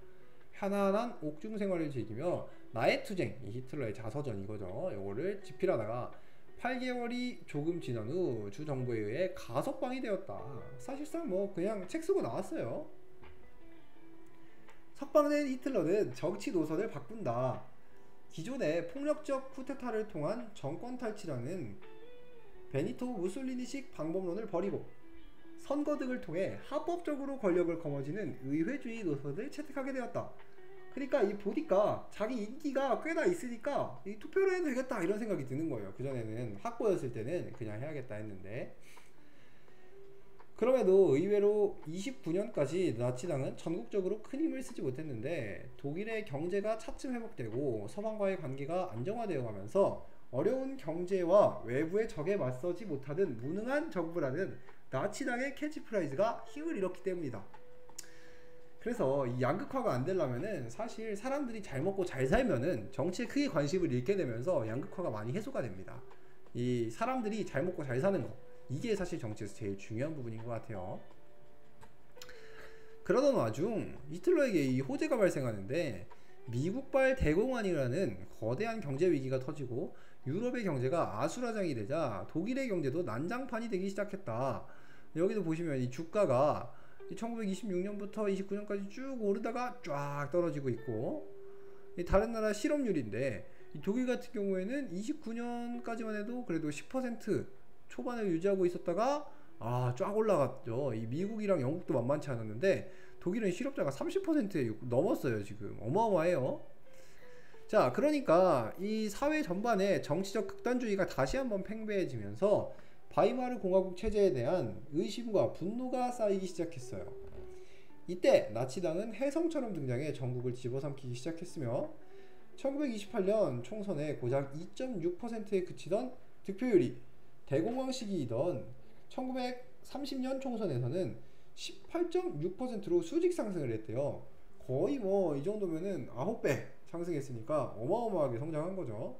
편안한 옥중 생활을 즐기며 나의 투쟁, 이 히틀러의 자서전 이거죠. 이거를 집필하다가 8개월이 조금 지난 후 주 정부에 의해 가석방이 되었다. 사실상 뭐 그냥 책 쓰고 나왔어요. 석방된 히틀러는 정치 노선을 바꾼다. 기존의 폭력적 쿠데타를 통한 정권 탈취라는 베니토 무솔리니식 방법론을 버리고 선거 등을 통해 합법적으로 권력을 거머쥐는 의회주의 노선을 채택하게 되었다. 그러니까 이 보니까 자기 인기가 꽤나 있으니까 이 투표를 해도 되겠다 이런 생각이 드는 거예요. 그전에는 학부였을 때는 그냥 해야겠다 했는데, 그럼에도 의외로 29년까지 나치당은 전국적으로 큰 힘을 쓰지 못했는데 독일의 경제가 차츰 회복되고 서방과의 관계가 안정화되어 가면서 어려운 경제와 외부의 적에 맞서지 못하는 무능한 정부라는 나치당의 캐치프라이즈가 힘을 잃었기 때문이다. 그래서 이 양극화가 안 되려면은 사실 사람들이 잘 먹고 잘 살면은 정치에 크게 관심을 잃게 되면서 양극화가 많이 해소가 됩니다. 이 사람들이 잘 먹고 잘 사는 거, 이게 사실 정치에서 제일 중요한 부분인 것 같아요. 그러던 와중 히틀러에게 이 호재가 발생하는데, 미국발 대공환이라는 거대한 경제 위기가 터지고 유럽의 경제가 아수라장이 되자 독일의 경제도 난장판이 되기 시작했다. 여기도 보시면 이 주가가 1926년부터 29년까지 쭉 오르다가 쫙 떨어지고 있고, 다른 나라 실업률인데 이 독일 같은 경우에는 29년까지만 해도 그래도 10% 초반을 유지하고 있었다가 쫙 올라갔죠. 이 미국이랑 영국도 만만치 않았는데 독일은 실업자가 30%에 넘었어요. 지금 어마어마해요. 자, 그러니까 이 사회 전반에 정치적 극단주의가 다시 한번 팽배해지면서 바이마르 공화국 체제에 대한 의심과 분노가 쌓이기 시작했어요. 이때 나치당은 혜성처럼 등장해 전국을 집어삼키기 시작했으며, 1928년 총선에 고작 2.6%에 그치던 득표율이 대공황 시기이던 1930년 총선에서는 18.6%로 수직 상승을 했대요. 거의 뭐 이 정도면은 9배 상승했으니까 어마어마하게 성장한 거죠.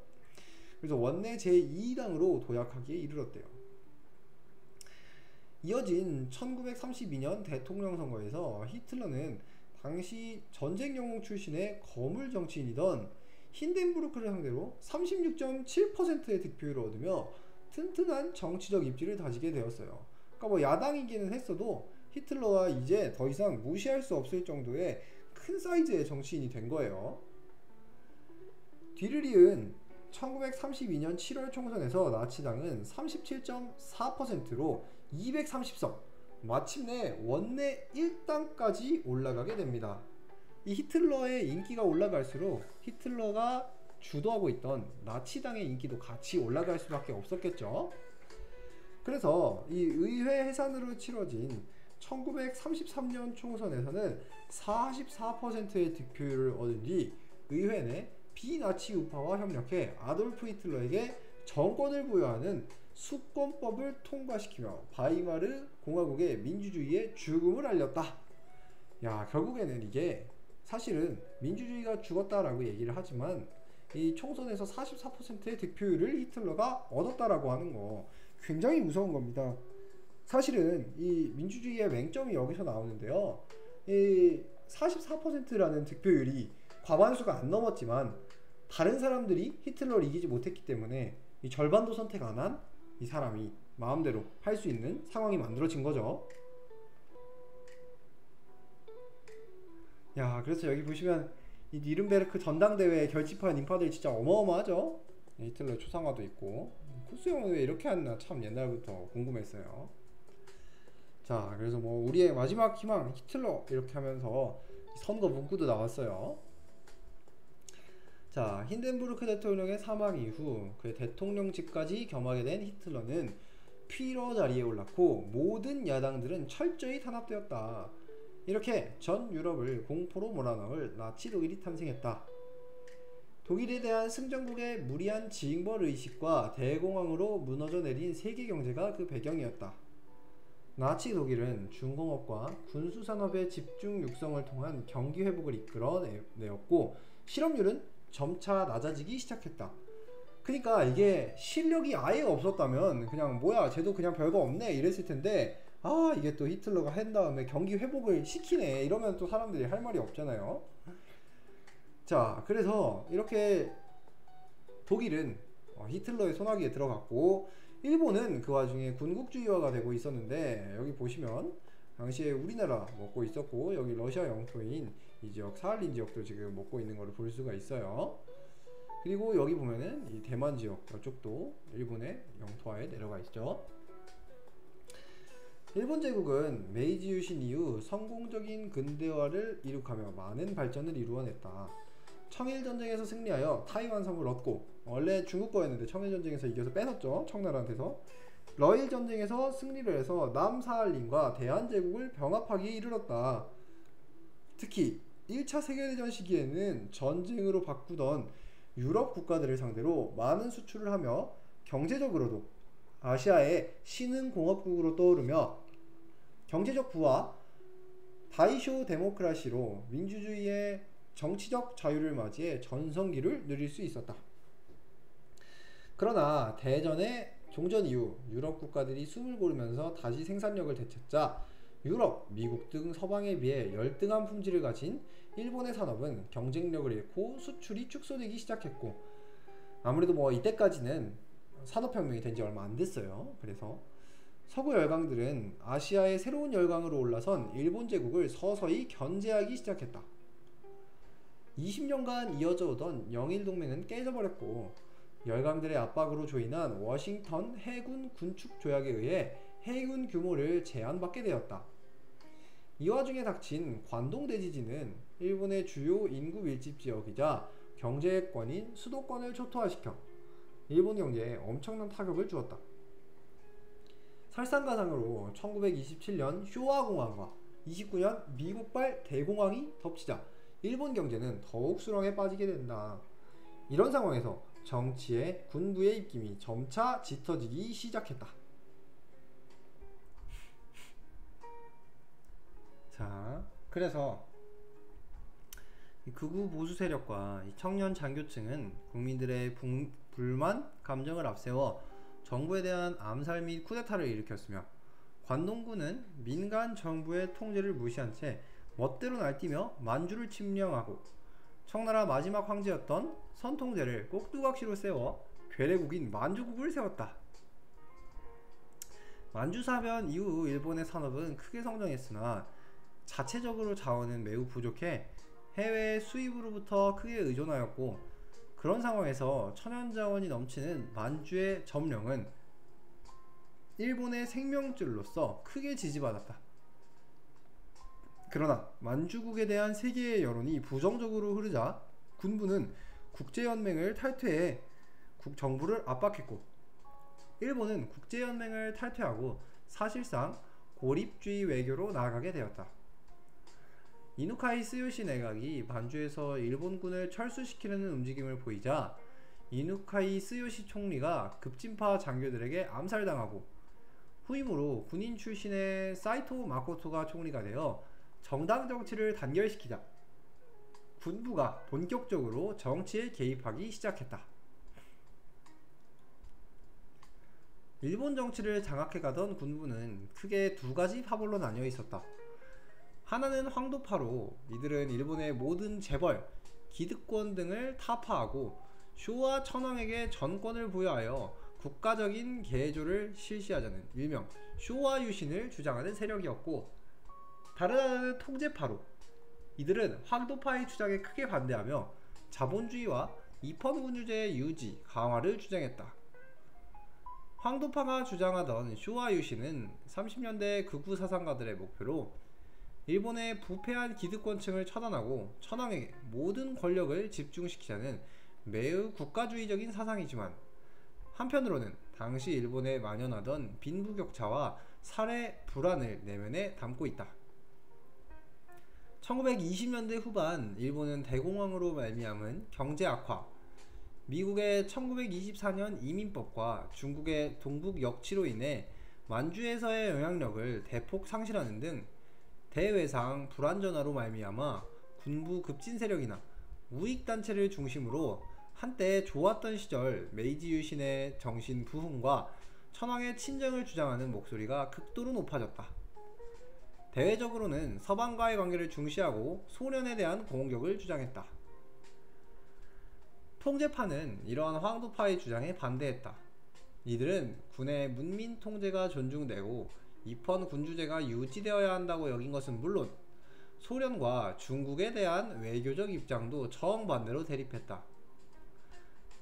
그래서 원내 제2당으로 도약하기에 이르렀대요. 이어진 1932년 대통령 선거에서 히틀러는 당시 전쟁 영웅 출신의 거물 정치인이던 힌덴부르크를 상대로 36.7%의 득표율을 얻으며 튼튼한 정치적 입지를 다지게 되었어요. 그러니까 뭐 야당이기는 했어도 히틀러와 이제 더 이상 무시할 수 없을 정도의 큰 사이즈의 정치인이 된 거예요. 뒤를 이은 1932년 7월 총선에서 나치당은 37.4%로 230석, 마침내 원내 1당까지 올라가게 됩니다. 이 히틀러의 인기가 올라갈수록 히틀러가 주도하고 있던 나치당의 인기도 같이 올라갈 수밖에 없었겠죠. 그래서 이 의회 해산으로 치러진 1933년 총선에서는 44%의 득표율을 얻은 뒤 의회 내 비나치 우파와 협력해 아돌프 히틀러에게 정권을 부여하는 수권법을 통과시키며 바이마르 공화국의 민주주의에 죽음을 알렸다. 야, 결국에는 이게 사실은 민주주의가 죽었다라고 얘기를 하지만 이 총선에서 44%의 득표율을 히틀러가 얻었다라고 하는 거 굉장히 무서운 겁니다. 사실은 이 민주주의의 맹점이 여기서 나오는데요. 이 44%라는 득표율이 과반수가 안 넘었지만 다른 사람들이 히틀러를 이기지 못했기 때문에 이 절반도 선택 안 한 이 사람이 마음대로 할 수 있는 상황이 만들어진 거죠. 야, 그래서 여기 보시면 이 니른베르크 전당대회 결집한 인파들이 진짜 어마어마하죠. 히틀러 초상화도 있고. 쿠스 형은 왜 이렇게 했나 참 옛날부터 궁금했어요. 자, 그래서 뭐 우리의 마지막 희망 히틀러 이렇게 하면서 선거 문구도 나왔어요. 자, 힌덴부르크 대통령의 사망 이후 그의 대통령직까지 겸하게 된 히틀러는 피러 자리에 올랐고 모든 야당들은 철저히 탄압되었다. 이렇게 전 유럽을 공포로 몰아넣을 나치 독일이 탄생했다. 독일에 대한 승전국의 무리한 징벌 의식과 대공황으로 무너져 내린 세계 경제가 그 배경이었다. 나치 독일은 중공업과 군수산업의 집중 육성을 통한 경기 회복을 이끌어내었고 실업률은 점차 낮아지기 시작했다. 그러니까 이게 실력이 아예 없었다면 그냥 뭐야 쟤도 그냥 별거 없네 이랬을 텐데, 이게 또 히틀러가 한 다음에 경기 회복을 시키네 이러면 또 사람들이 할 말이 없잖아요. 자, 그래서 이렇게 독일은 히틀러의 손아귀에 들어갔고 일본은 그 와중에 군국주의화가 되고 있었는데, 여기 보시면 당시에 우리나라 먹고 있었고 여기 러시아 영토인 이 지역 사할린 지역도 지금 먹고 있는 것을 볼 수가 있어요. 그리고 여기 보면은 이 대만 지역 이쪽도 일본의 영토하에 내려가 있죠. 일본 제국은 메이지 유신 이후 성공적인 근대화를 이룩하며 많은 발전을 이루어냈다. 청일전쟁에서 승리하여 타이완 섬을 얻고, 원래 중국 거였는데 청일전쟁에서 이겨서 뺏었죠. 청나라한테서. 러일전쟁에서 승리를 해서 남사할린과 대한제국을 병합하기에 이르렀다. 특히 1차 세계대전 시기에는 전쟁으로 바꾸던 유럽 국가들을 상대로 많은 수출을 하며 경제적으로도 아시아의 신흥공업국으로 떠오르며 경제적 부와 다이쇼 데모크라시로 민주주의의 정치적 자유를 맞이해 전성기를 누릴 수 있었다. 그러나 대전의 종전 이후 유럽 국가들이 숨을 고르면서 다시 생산력을 되찾자 유럽, 미국 등 서방에 비해 열등한 품질을 가진 일본의 산업은 경쟁력을 잃고 수출이 축소되기 시작했고, 아무래도 뭐 이때까지는 산업혁명이 된 지 얼마 안 됐어요. 그래서 서구 열강들은 아시아의 새로운 열강으로 올라선 일본 제국을 서서히 견제하기 시작했다. 20년간 이어져 오던 영일 동맹은 깨져버렸고, 열강들의 압박으로 조인한 워싱턴 해군 군축 조약에 의해 해군 규모를 제한받게 되었다. 이 와중에 닥친 관동 대지진은 일본의 주요 인구 밀집 지역이자 경제권인 수도권을 초토화시켜 일본 경제에 엄청난 타격을 주었다. 설상가상으로 1927년 쇼와 공황과 29년 미국발 대공황이 덮치자 일본 경제는 더욱 수렁에 빠지게 된다. 이런 상황에서 정치에 군부의 입김이 점차 짙어지기 시작했다. 자, 그래서 극우 보수 세력과 청년 장교층은 국민들의 불만 감정을 앞세워 정부에 대한 암살 및 쿠데타를 일으켰으며, 관동군은 민간 정부의 통제를 무시한 채 멋대로 날뛰며 만주를 침략하고 청나라 마지막 황제였던 선통제를 꼭두각시로 세워 괴뢰국인 만주국을 세웠다. 만주사변 이후 일본의 산업은 크게 성장했으나 자체적으로 자원은 매우 부족해 해외 수입으로부터 크게 의존하였고, 그런 상황에서 천연자원이 넘치는 만주의 점령은 일본의 생명줄로서 크게 지지받았다. 그러나 만주국에 대한 세계의 여론이 부정적으로 흐르자 군부는 국제연맹을 탈퇴해 정부를 압박했고, 일본은 국제연맹을 탈퇴하고 사실상 고립주의 외교로 나아가게 되었다. 이누카이 스요시 내각이 만주에서 일본군을 철수시키려는 움직임을 보이자 이누카이 스요시 총리가 급진파 장교들에게 암살당하고, 후임으로 군인 출신의 사이토 마코토가 총리가 되어 정당 정치를 단결시키자 군부가 본격적으로 정치에 개입하기 시작했다. 일본 정치를 장악해가던 군부는 크게 두 가지 파벌로 나뉘어 있었다. 하나는 황도파로, 이들은 일본의 모든 재벌, 기득권 등을 타파하고 쇼와 천황에게 전권을 부여하여 국가적인 개조를 실시하자는 일명 쇼와 유신을 주장하는 세력이었고, 다른 하나는 통제파로, 이들은 황도파의 주장에 크게 반대하며 자본주의와 입헌군주제의 유지, 강화를 주장했다. 황도파가 주장하던 쇼와 유신은 30년대 극우 사상가들의 목표로 일본의 부패한 기득권층을 처단하고 천황에게 모든 권력을 집중시키자는 매우 국가주의적인 사상이지만, 한편으로는 당시 일본에 만연하던 빈부격차와 사회 불안을 내면에 담고 있다. 1920년대 후반 일본은 대공황으로 말미암은 경제 악화, 미국의 1924년 이민법과 중국의 동북 역치로 인해 만주에서의 영향력을 대폭 상실하는 등 대외상 불안전화로 말미암아 군부 급진 세력이나 우익단체를 중심으로 한때 좋았던 시절 메이지 유신의 정신 부흥과 천황의 친정을 주장하는 목소리가 극도로 높아졌다. 대외적으로는 서방과의 관계를 중시하고 소련에 대한 공격을 주장했다. 통제파는 이러한 황도파의 주장에 반대했다. 이들은 군의 문민 통제가 존중되고 입헌 군주제가 유지되어야 한다고 여긴 것은 물론 소련과 중국에 대한 외교적 입장도 정반대로 대립했다.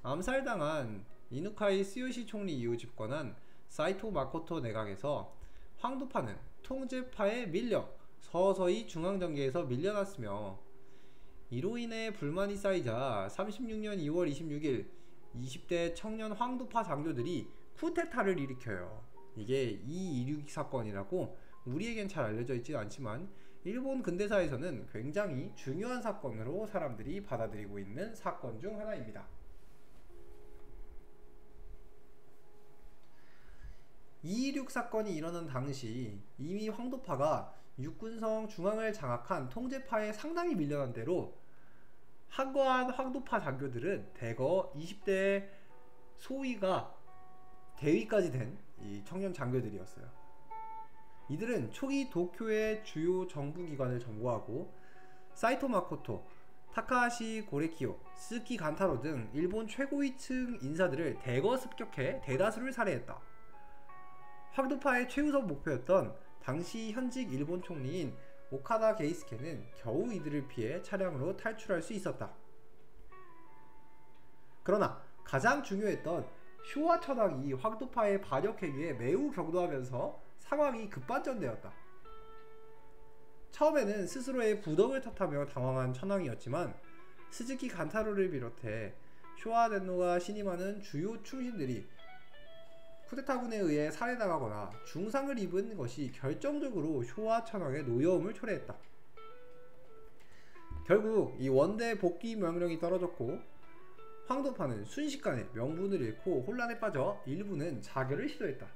암살당한 이누카이 스요시 총리 이후 집권한 사이토 마코토 내각에서 황도파는 통제파에 밀려 서서히 중앙정계에서 밀려났으며, 이로 인해 불만이 쌓이자 36년 2월 26일 20대 청년 황도파 장교들이 쿠데타를 일으켜요. 이게 2.16 사건이라고 우리에겐 잘 알려져 있지 않지만 일본 근대사에서는 굉장히 중요한 사건으로 사람들이 받아들이고 있는 사건 중 하나입니다. 2.16 사건이 일어난 당시 이미 황도파가 육군성 중앙을 장악한 통제파에 상당히 밀려난 대로 한거한 황도파 장교들은 대거 20대 소위가 대위까지 된 이 청년 장교들이었어요. 이들은 초기 도쿄의 주요 정부기관을 점거하고 사이토 마코토, 타카하시 고레키오, 스키 간타로 등 일본 최고위층 인사들을 대거 습격해 대다수를 살해했다. 황도파의 최우선 목표였던 당시 현직 일본 총리인 오카다 게이스케는 겨우 이들을 피해 차량으로 탈출할 수 있었다. 그러나 가장 중요했던 쇼와 천황이 황도파의 반역 행위에 매우 격노하면서 상황이 급반전되었다. 처음에는 스스로의 부덕을 탓하며 당황한 천황이었지만 스즈키 간타로를 비롯해 쇼와 덴노가 신임하는 주요 충신들이 쿠데타군에 의해 살해당하거나 중상을 입은 것이 결정적으로 쇼와 천황의 노여움을 초래했다. 결국 이 원대 복귀 명령이 떨어졌고 황도파는 순식간에 명분을 잃고 혼란에 빠져 일부는 자결을 시도했다.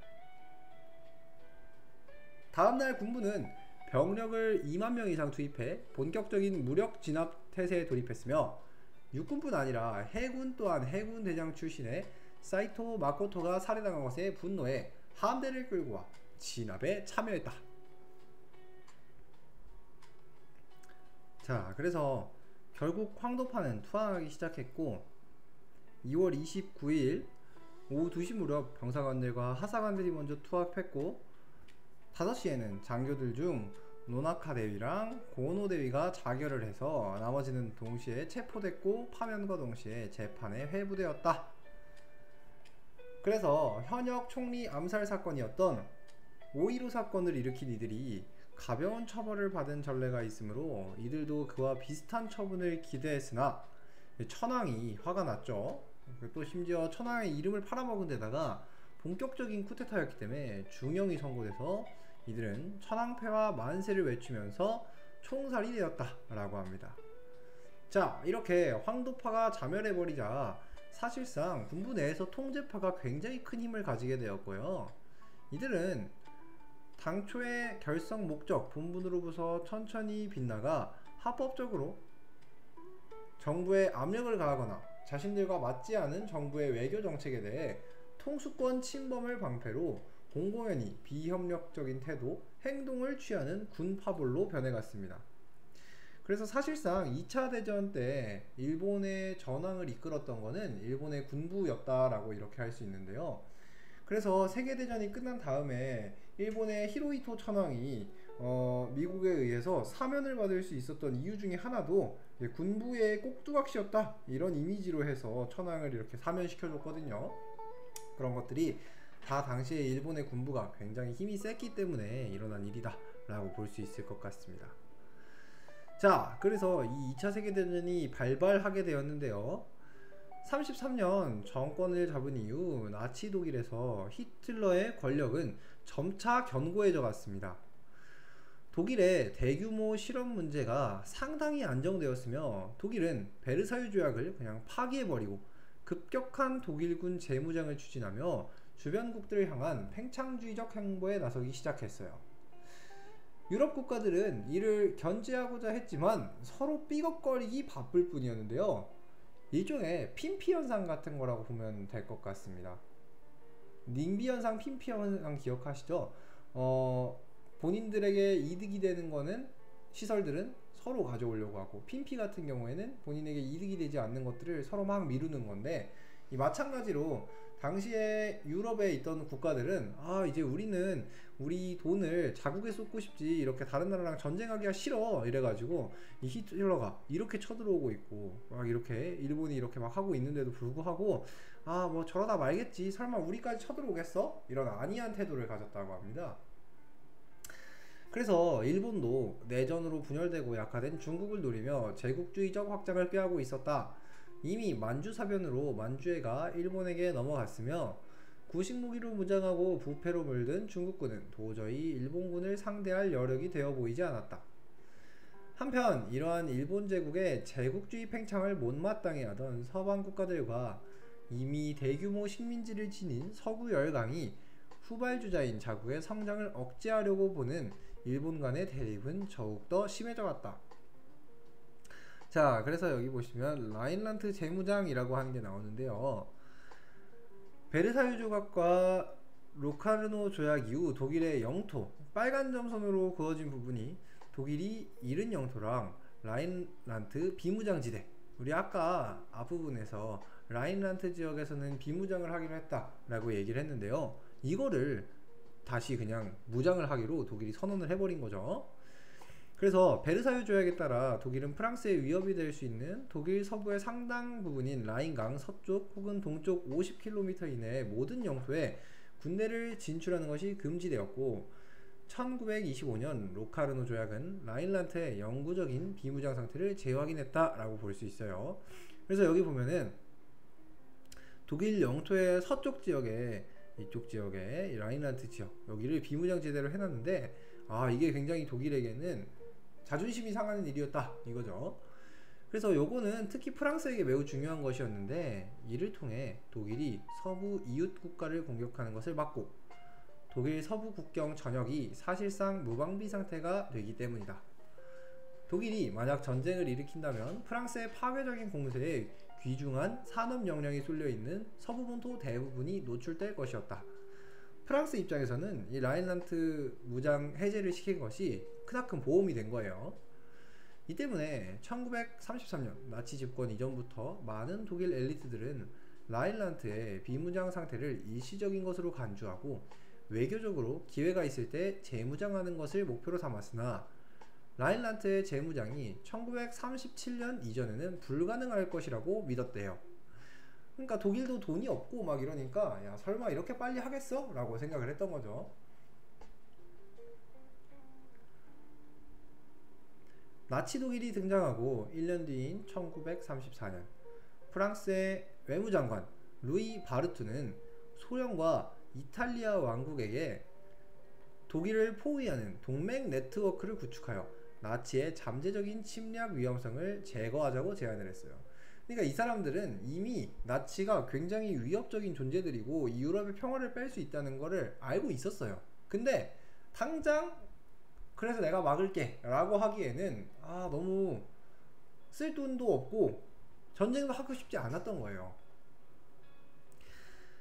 다음날 군부는 병력을 2만 명 이상 투입해 본격적인 무력 진압 태세에 돌입했으며 육군뿐 아니라 해군 또한 해군 대장 출신의 사이토 마코토가 살해당한 것에 분노해 함대를 끌고 와 진압에 참여했다. 자, 그래서 결국 황도파는 투항하기 시작했고 2월 29일 오후 2시 무렵 병사관들과 하사관들이 먼저 투합했고 5시에는 장교들 중 노나카 대위랑 고노 대위가 자결을 해서 나머지는 동시에 체포됐고 파면과 동시에 재판에 회부되었다. 그래서 현역 총리 암살 사건이었던 5.15 사건을 일으킨 이들이 가벼운 처벌을 받은 전례가 있으므로 이들도 그와 비슷한 처분을 기대했으나 천황이 화가 났죠. 또 심지어 천황의 이름을 팔아먹은 데다가 본격적인 쿠데타였기 때문에 중형이 선고돼서 이들은 천황패와 만세를 외치면서 총살이 되었다 라고 합니다. 자, 이렇게 황도파가 자멸해버리자 사실상 군부 내에서 통제파가 굉장히 큰 힘을 가지게 되었고요. 이들은 당초의 결성 목적 본분으로부터 천천히 빗나가 합법적으로 정부에 압력을 가하거나 자신들과 맞지 않은 정부의 외교 정책에 대해 통수권 침범을 방패로 공공연히 비협력적인 태도, 행동을 취하는 군파벌로 변해갔습니다. 그래서 사실상 2차 대전 때 일본의 전황을 이끌었던 것은 일본의 군부였다라고 이렇게 할 수 있는데요. 그래서 세계대전이 끝난 다음에 일본의 히로히토 천황이 미국에 의해서 사면을 받을 수 있었던 이유 중에 하나도 군부의 꼭두각시였다 이런 이미지로 해서 천황을 이렇게 사면시켜줬거든요. 그런 것들이 다 당시에 일본의 군부가 굉장히 힘이 셌기 때문에 일어난 일이다 라고 볼 수 있을 것 같습니다. 자, 그래서 이 2차 세계대전이 발발하게 되었는데요. 33년 정권을 잡은 이후 나치 독일에서 히틀러의 권력은 점차 견고해져 갔습니다. 독일의 대규모 실험 문제가 상당히 안정되었으며 독일은 베르사유 조약을 그냥 파기해버리고 급격한 독일군 재무장을 추진하며 주변국들을 향한 팽창주의적 행보에 나서기 시작했어요. 유럽 국가들은 이를 견제하고자 했지만 서로 삐걱거리기 바쁠 뿐이었는데요. 일종의 핀피 현상 같은 거라고 보면 될 것 같습니다. 닝비 현상, 핀피 현상 기억하시죠? 본인들에게 이득이 되는 거는 시설들은 서로 가져오려고 하고, 핀피 같은 경우에는 본인에게 이득이 되지 않는 것들을 서로 막 미루는 건데, 이 마찬가지로 당시에 유럽에 있던 국가들은 이제 우리는 우리 돈을 자국에 쏟고 싶지 이렇게 다른 나라랑 전쟁하기가 싫어 이래가지고 이 히틀러가 이렇게 쳐들어오고 있고 막 이렇게 일본이 이렇게 막 하고 있는데도 불구하고 뭐 저러다 말겠지, 설마 우리까지 쳐들어오겠어? 이런 안이한 태도를 가졌다고 합니다. 그래서 일본도 내전으로 분열되고 약화된 중국을 노리며 제국주의적 확장을 꾀하고 있었다. 이미 만주사변으로 만주해가 일본에게 넘어갔으며 구식무기로 무장하고 부패로 물든 중국군은 도저히 일본군을 상대할 여력이 되어 보이지 않았다. 한편 이러한 일본 제국의 제국주의 팽창을 못마땅해 하던 서방 국가들과 이미 대규모 식민지를 지닌 서구 열강이 후발주자인 자국의 성장을 억제하려고 보는 일본 간의 대립은 더욱더 심해져 갔다. 자, 그래서 여기 보시면 라인란트 재무장이라고 하는 게 나오는데요. 베르사유 조각과 로카르노 조약 이후 독일의 영토, 빨간 점선으로 그어진 부분이 독일이 잃은 영토랑 라인란트 비무장지대, 우리 아까 앞부분에서 라인란트 지역에서는 비무장을 하기로 했다라고 얘기를 했는데요. 이거를 다시 그냥 무장을 하기로 독일이 선언을 해버린 거죠. 그래서 베르사유 조약에 따라 독일은 프랑스의 위협이 될 수 있는 독일 서부의 상당 부분인 라인강 서쪽 혹은 동쪽 50km 이내의 모든 영토에 군대를 진출하는 것이 금지되었고, 1925년 로카르노 조약은 라인란트의 영구적인 비무장 상태를 재확인했다라고 볼 수 있어요. 그래서 여기 보면은 독일 영토의 서쪽 지역에, 이쪽 지역에 라인란트 지역, 여기를 비무장지대로 해놨는데, 이게 굉장히 독일에게는 자존심이 상하는 일이었다 이거죠. 그래서 요거는 특히 프랑스에게 매우 중요한 것이었는데, 이를 통해 독일이 서부 이웃 국가를 공격하는 것을 막고 독일 서부 국경 전역이 사실상 무방비 상태가 되기 때문이다. 독일이 만약 전쟁을 일으킨다면 프랑스의 파괴적인 공세에 귀중한 산업 역량이 쏠려있는 서부 본토 대부분이 노출될 것이었다. 프랑스 입장에서는 이 라인란트 무장 해제를 시킨 것이 크나큰 보험이 된 거예요. 이 때문에 1933년 나치 집권 이전부터 많은 독일 엘리트들은 라인란트의 비무장 상태를 일시적인 것으로 간주하고 외교적으로 기회가 있을 때 재무장하는 것을 목표로 삼았으나, 라인란트의 재무장이 1937년 이전에는 불가능할 것이라고 믿었대요. 그러니까 독일도 돈이 없고 막 이러니까, 야 설마 이렇게 빨리 하겠어? 라고 생각을 했던 거죠. 나치 독일이 등장하고 1년 뒤인 1934년 프랑스의 외무장관 루이 바르투는 소련과 이탈리아 왕국에게 독일을 포위하는 동맹 네트워크를 구축하여 나치의 잠재적인 침략 위험성을 제거하자고 제안을 했어요. 그러니까 이 사람들은 이미 나치가 굉장히 위협적인 존재들이고 이 유럽의 평화를 뺄 수 있다는 거를 알고 있었어요. 근데 당장 그래서 내가 막을게 라고 하기에는 너무 쓸 돈도 없고 전쟁도 하고 싶지 않았던 거예요.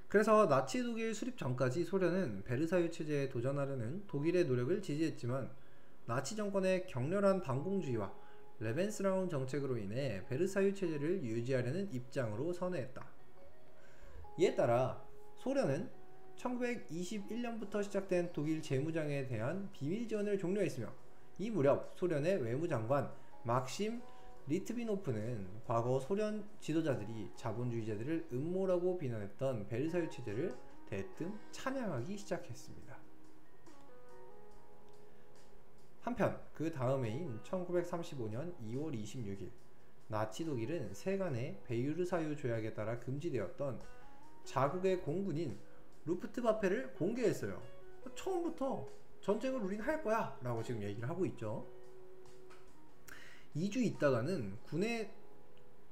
그래서 나치 독일 수립 전까지 소련은 베르사유 체제에 도전하려는 독일의 노력을 지지했지만, 나치 정권의 격렬한 반공주의와 레벤스라운 정책으로 인해 베르사유 체제를 유지하려는 입장으로 선회했다. 이에 따라 소련은 1921년부터 시작된 독일 재무장에 대한 비밀 지원을 종료했으며, 이 무렵 소련의 외무장관 막심 리트비노프는 과거 소련 지도자들이 자본주의자들을 음모라고 비난했던 베르사유 체제를 대뜸 찬양하기 시작했습니다. 한편 그 다음 해인 1935년 2월 26일 나치 독일은 세간의 베르사유 조약에 따라 금지되었던 자국의 공군인 루프트와페를 공개했어요. 처음부터 전쟁을 우린 할 거야 라고 지금 얘기를 하고 있죠. 2주 있다가는 군의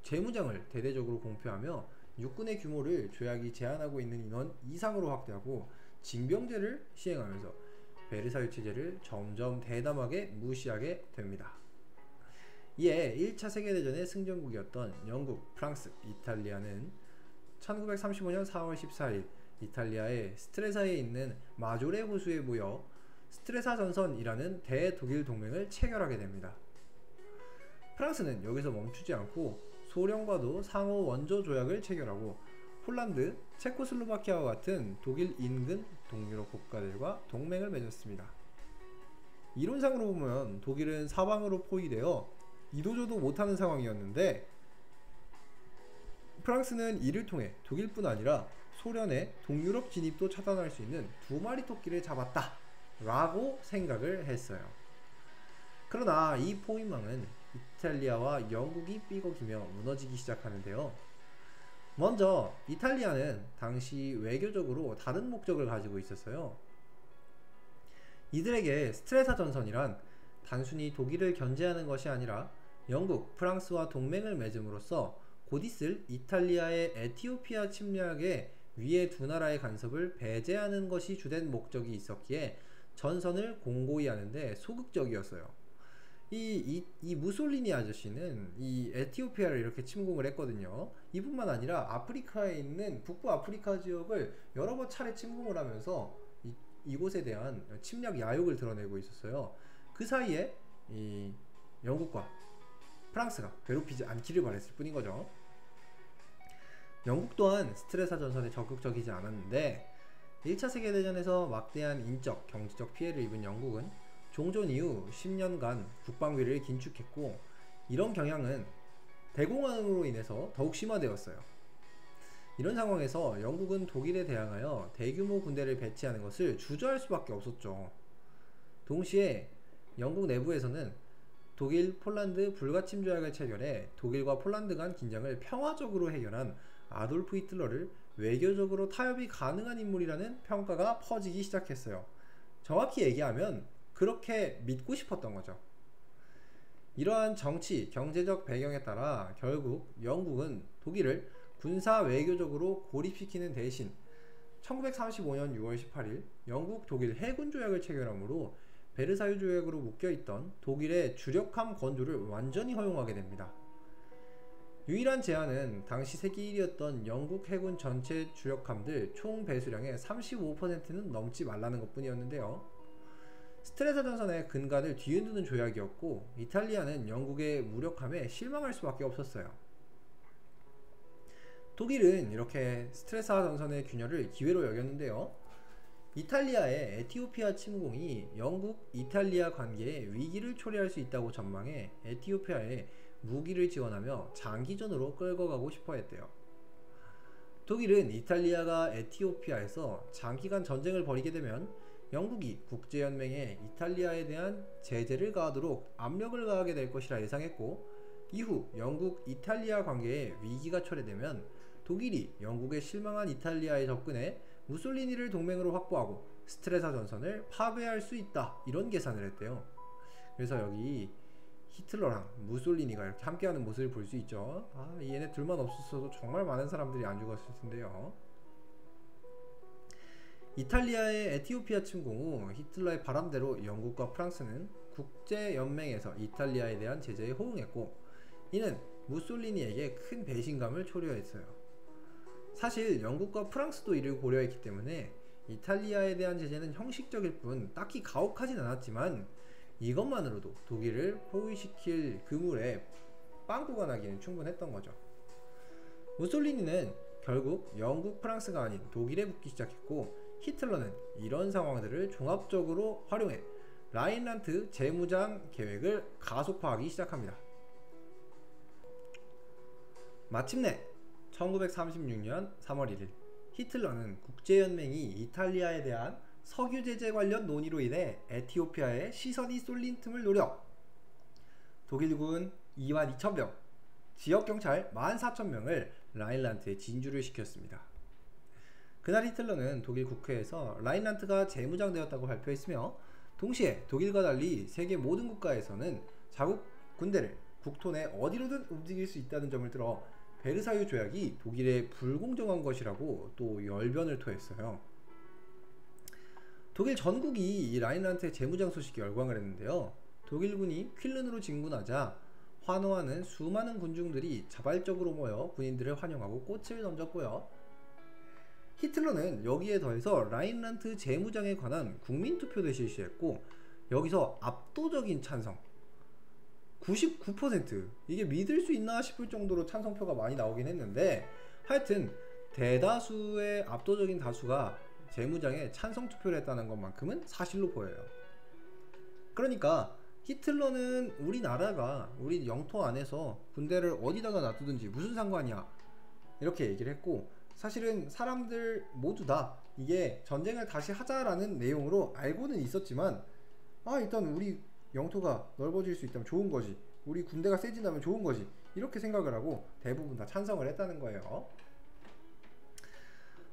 재무장을 대대적으로 공표하며 육군의 규모를 조약이 제한하고 있는 인원 이상으로 확대하고 징병제를 시행하면서 베르사유 체제를 점점 대담하게 무시하게 됩니다. 이에 1차 세계대전의 승전국이었던 영국, 프랑스, 이탈리아는 1935년 4월 14일 이탈리아의 스트레사에 있는 마조레 호수에 모여 스트레사 전선이라는 대독일 동맹을 체결하게 됩니다. 프랑스는 여기서 멈추지 않고 소련과도 상호 원조 조약을 체결하고 폴란드, 체코슬로바키아와 같은 독일 인근 동유럽 국가들과 동맹을 맺었습니다. 이론상으로 보면 독일은 사방으로 포위되어 이도저도 못하는 상황이었는데, 프랑스는 이를 통해 독일뿐 아니라 소련의 동유럽 진입도 차단할 수 있는 두 마리 토끼를 잡았다 라고 생각을 했어요. 그러나 이 포위망은 이탈리아와 영국이 삐걱이며 무너지기 시작하는데요. 먼저 이탈리아는 당시 외교적으로 다른 목적을 가지고 있었어요. 이들에게 스트레사 전선이란 단순히 독일을 견제하는 것이 아니라 영국, 프랑스와 동맹을 맺음으로써 곧 있을 이탈리아의 에티오피아 침략에 위의 두 나라의 간섭을 배제하는 것이 주된 목적이 있었기에 전선을 공고히 하는데 소극적이었어요. 이 무솔리니 아저씨는 이 에티오피아를 이렇게 침공을 했거든요. 이뿐만 아니라 아프리카에 있는 북부 아프리카 지역을 여러 번 차례 침공을 하면서 이곳에 대한 침략 야욕을 드러내고 있었어요. 그 사이에 이 영국과 프랑스가 괴롭히지 않기를 바랬을 뿐인 거죠. 영국 또한 스트레사 전선에 적극적이지 않았는데 1차 세계대전에서 막대한 인적, 경제적 피해를 입은 영국은 종전 이후 10년간 국방비를 긴축했고, 이런 경향은 대공황으로 인해서 더욱 심화되었어요. 이런 상황에서 영국은 독일에 대항하여 대규모 군대를 배치하는 것을 주저할 수밖에 없었죠. 동시에 영국 내부에서는 독일, 폴란드 불가침 조약을 체결해 독일과 폴란드 간 긴장을 평화적으로 해결한 아돌프 히틀러를 외교적으로 타협이 가능한 인물이라는 평가가 퍼지기 시작했어요. 정확히 얘기하면 그렇게 믿고 싶었던 거죠. 이러한 정치, 경제적 배경에 따라 결국 영국은 독일을 군사 외교적으로 고립시키는 대신 1935년 6월 18일 영국 독일 해군 조약을 체결하므로 베르사유 조약으로 묶여있던 독일의 주력함 건조를 완전히 허용하게 됩니다. 유일한 제한은 당시 세계 1위였던 영국 해군 전체 주력함들 총 배수량의 35%는 넘지 말라는 것뿐이었는데요. 스트레사 전선의 근간을 뒤흔드는 조약이었고, 이탈리아는 영국의 무력함에 실망할 수밖에 없었어요. 독일은 이렇게 스트레사 전선의 균열을 기회로 여겼는데요. 이탈리아의 에티오피아 침공이 영국 이탈리아 관계에 위기를 초래할 수 있다고 전망해 에티오피아에 무기를 지원하며 장기전으로 끌고 가고 싶어 했대요. 독일은 이탈리아가 에티오피아에서 장기간 전쟁을 벌이게 되면 영국이 국제연맹에 이탈리아에 대한 제재를 가하도록 압력을 가하게 될 것이라 예상했고, 이후 영국 이탈리아 관계에 위기가 초래되면 독일이 영국에 실망한 이탈리아에 접근해 무솔리니를 동맹으로 확보하고 스트레사 전선을 파괴할 수 있다, 이런 계산을 했대요. 그래서 여기 히틀러랑 무솔리니가 이렇게 함께하는 모습을 볼 수 있죠. 얘네 둘만 없었어도 정말 많은 사람들이 안 죽었을 텐데요. 이탈리아의 에티오피아 침공 후 히틀러의 바람대로 영국과 프랑스는 국제연맹에서 이탈리아에 대한 제재에 호응했고, 이는 무솔리니에게 큰 배신감을 초래했어요. 사실 영국과 프랑스도 이를 고려했기 때문에 이탈리아에 대한 제재는 형식적일 뿐 딱히 가혹하진 않았지만, 이것만으로도 독일을 포위시킬 그물에 빵꾸가 나기는 충분했던 거죠. 무솔리니는 결국 영국, 프랑스가 아닌 독일에 붙기 시작했고, 히틀러는 이런 상황들을 종합적으로 활용해 라인란트 재무장 계획을 가속화하기 시작합니다. 마침내 1936년 3월 1일 히틀러는 국제연맹이 이탈리아에 대한 석유 제재 관련 논의로 인해 에티오피아에 시선이 쏠린 틈을 노려 독일군 22,000명, 지역경찰 14,000명을 라인란트에 진주를 시켰습니다. 그날 히틀러는 독일 국회에서 라인란트가 재무장되었다고 발표했으며, 동시에 독일과 달리 세계 모든 국가에서는 자국 군대를 국토 내 어디로든 움직일 수 있다는 점을 들어 베르사유 조약이 독일에 불공정한 것이라고 또 열변을 토했어요. 독일 전국이 이 라인란트의 재무장 소식에 열광을 했는데요. 독일군이 퀼른으로 진군하자 환호하는 수많은 군중들이 자발적으로 모여 군인들을 환영하고 꽃을 던졌고요. 히틀러는 여기에 더해서 라인란트 재무장에 관한 국민투표도 실시했고, 여기서 압도적인 찬성 99%, 이게 믿을 수 있나 싶을 정도로 찬성표가 많이 나오긴 했는데, 하여튼 대다수의 압도적인 다수가 재무장에 찬성 투표를 했다는 것만큼은 사실로 보여요. 그러니까 히틀러는 우리나라가 우리 영토 안에서 군대를 어디다가 놔두든지 무슨 상관이야, 이렇게 얘기를 했고, 사실은 사람들 모두 다 이게 전쟁을 다시 하자라는 내용으로 알고는 있었지만, 일단 우리 영토가 넓어질 수 있다면 좋은 거지, 우리 군대가 세진다면 좋은 거지, 이렇게 생각을 하고 대부분 다 찬성을 했다는 거예요.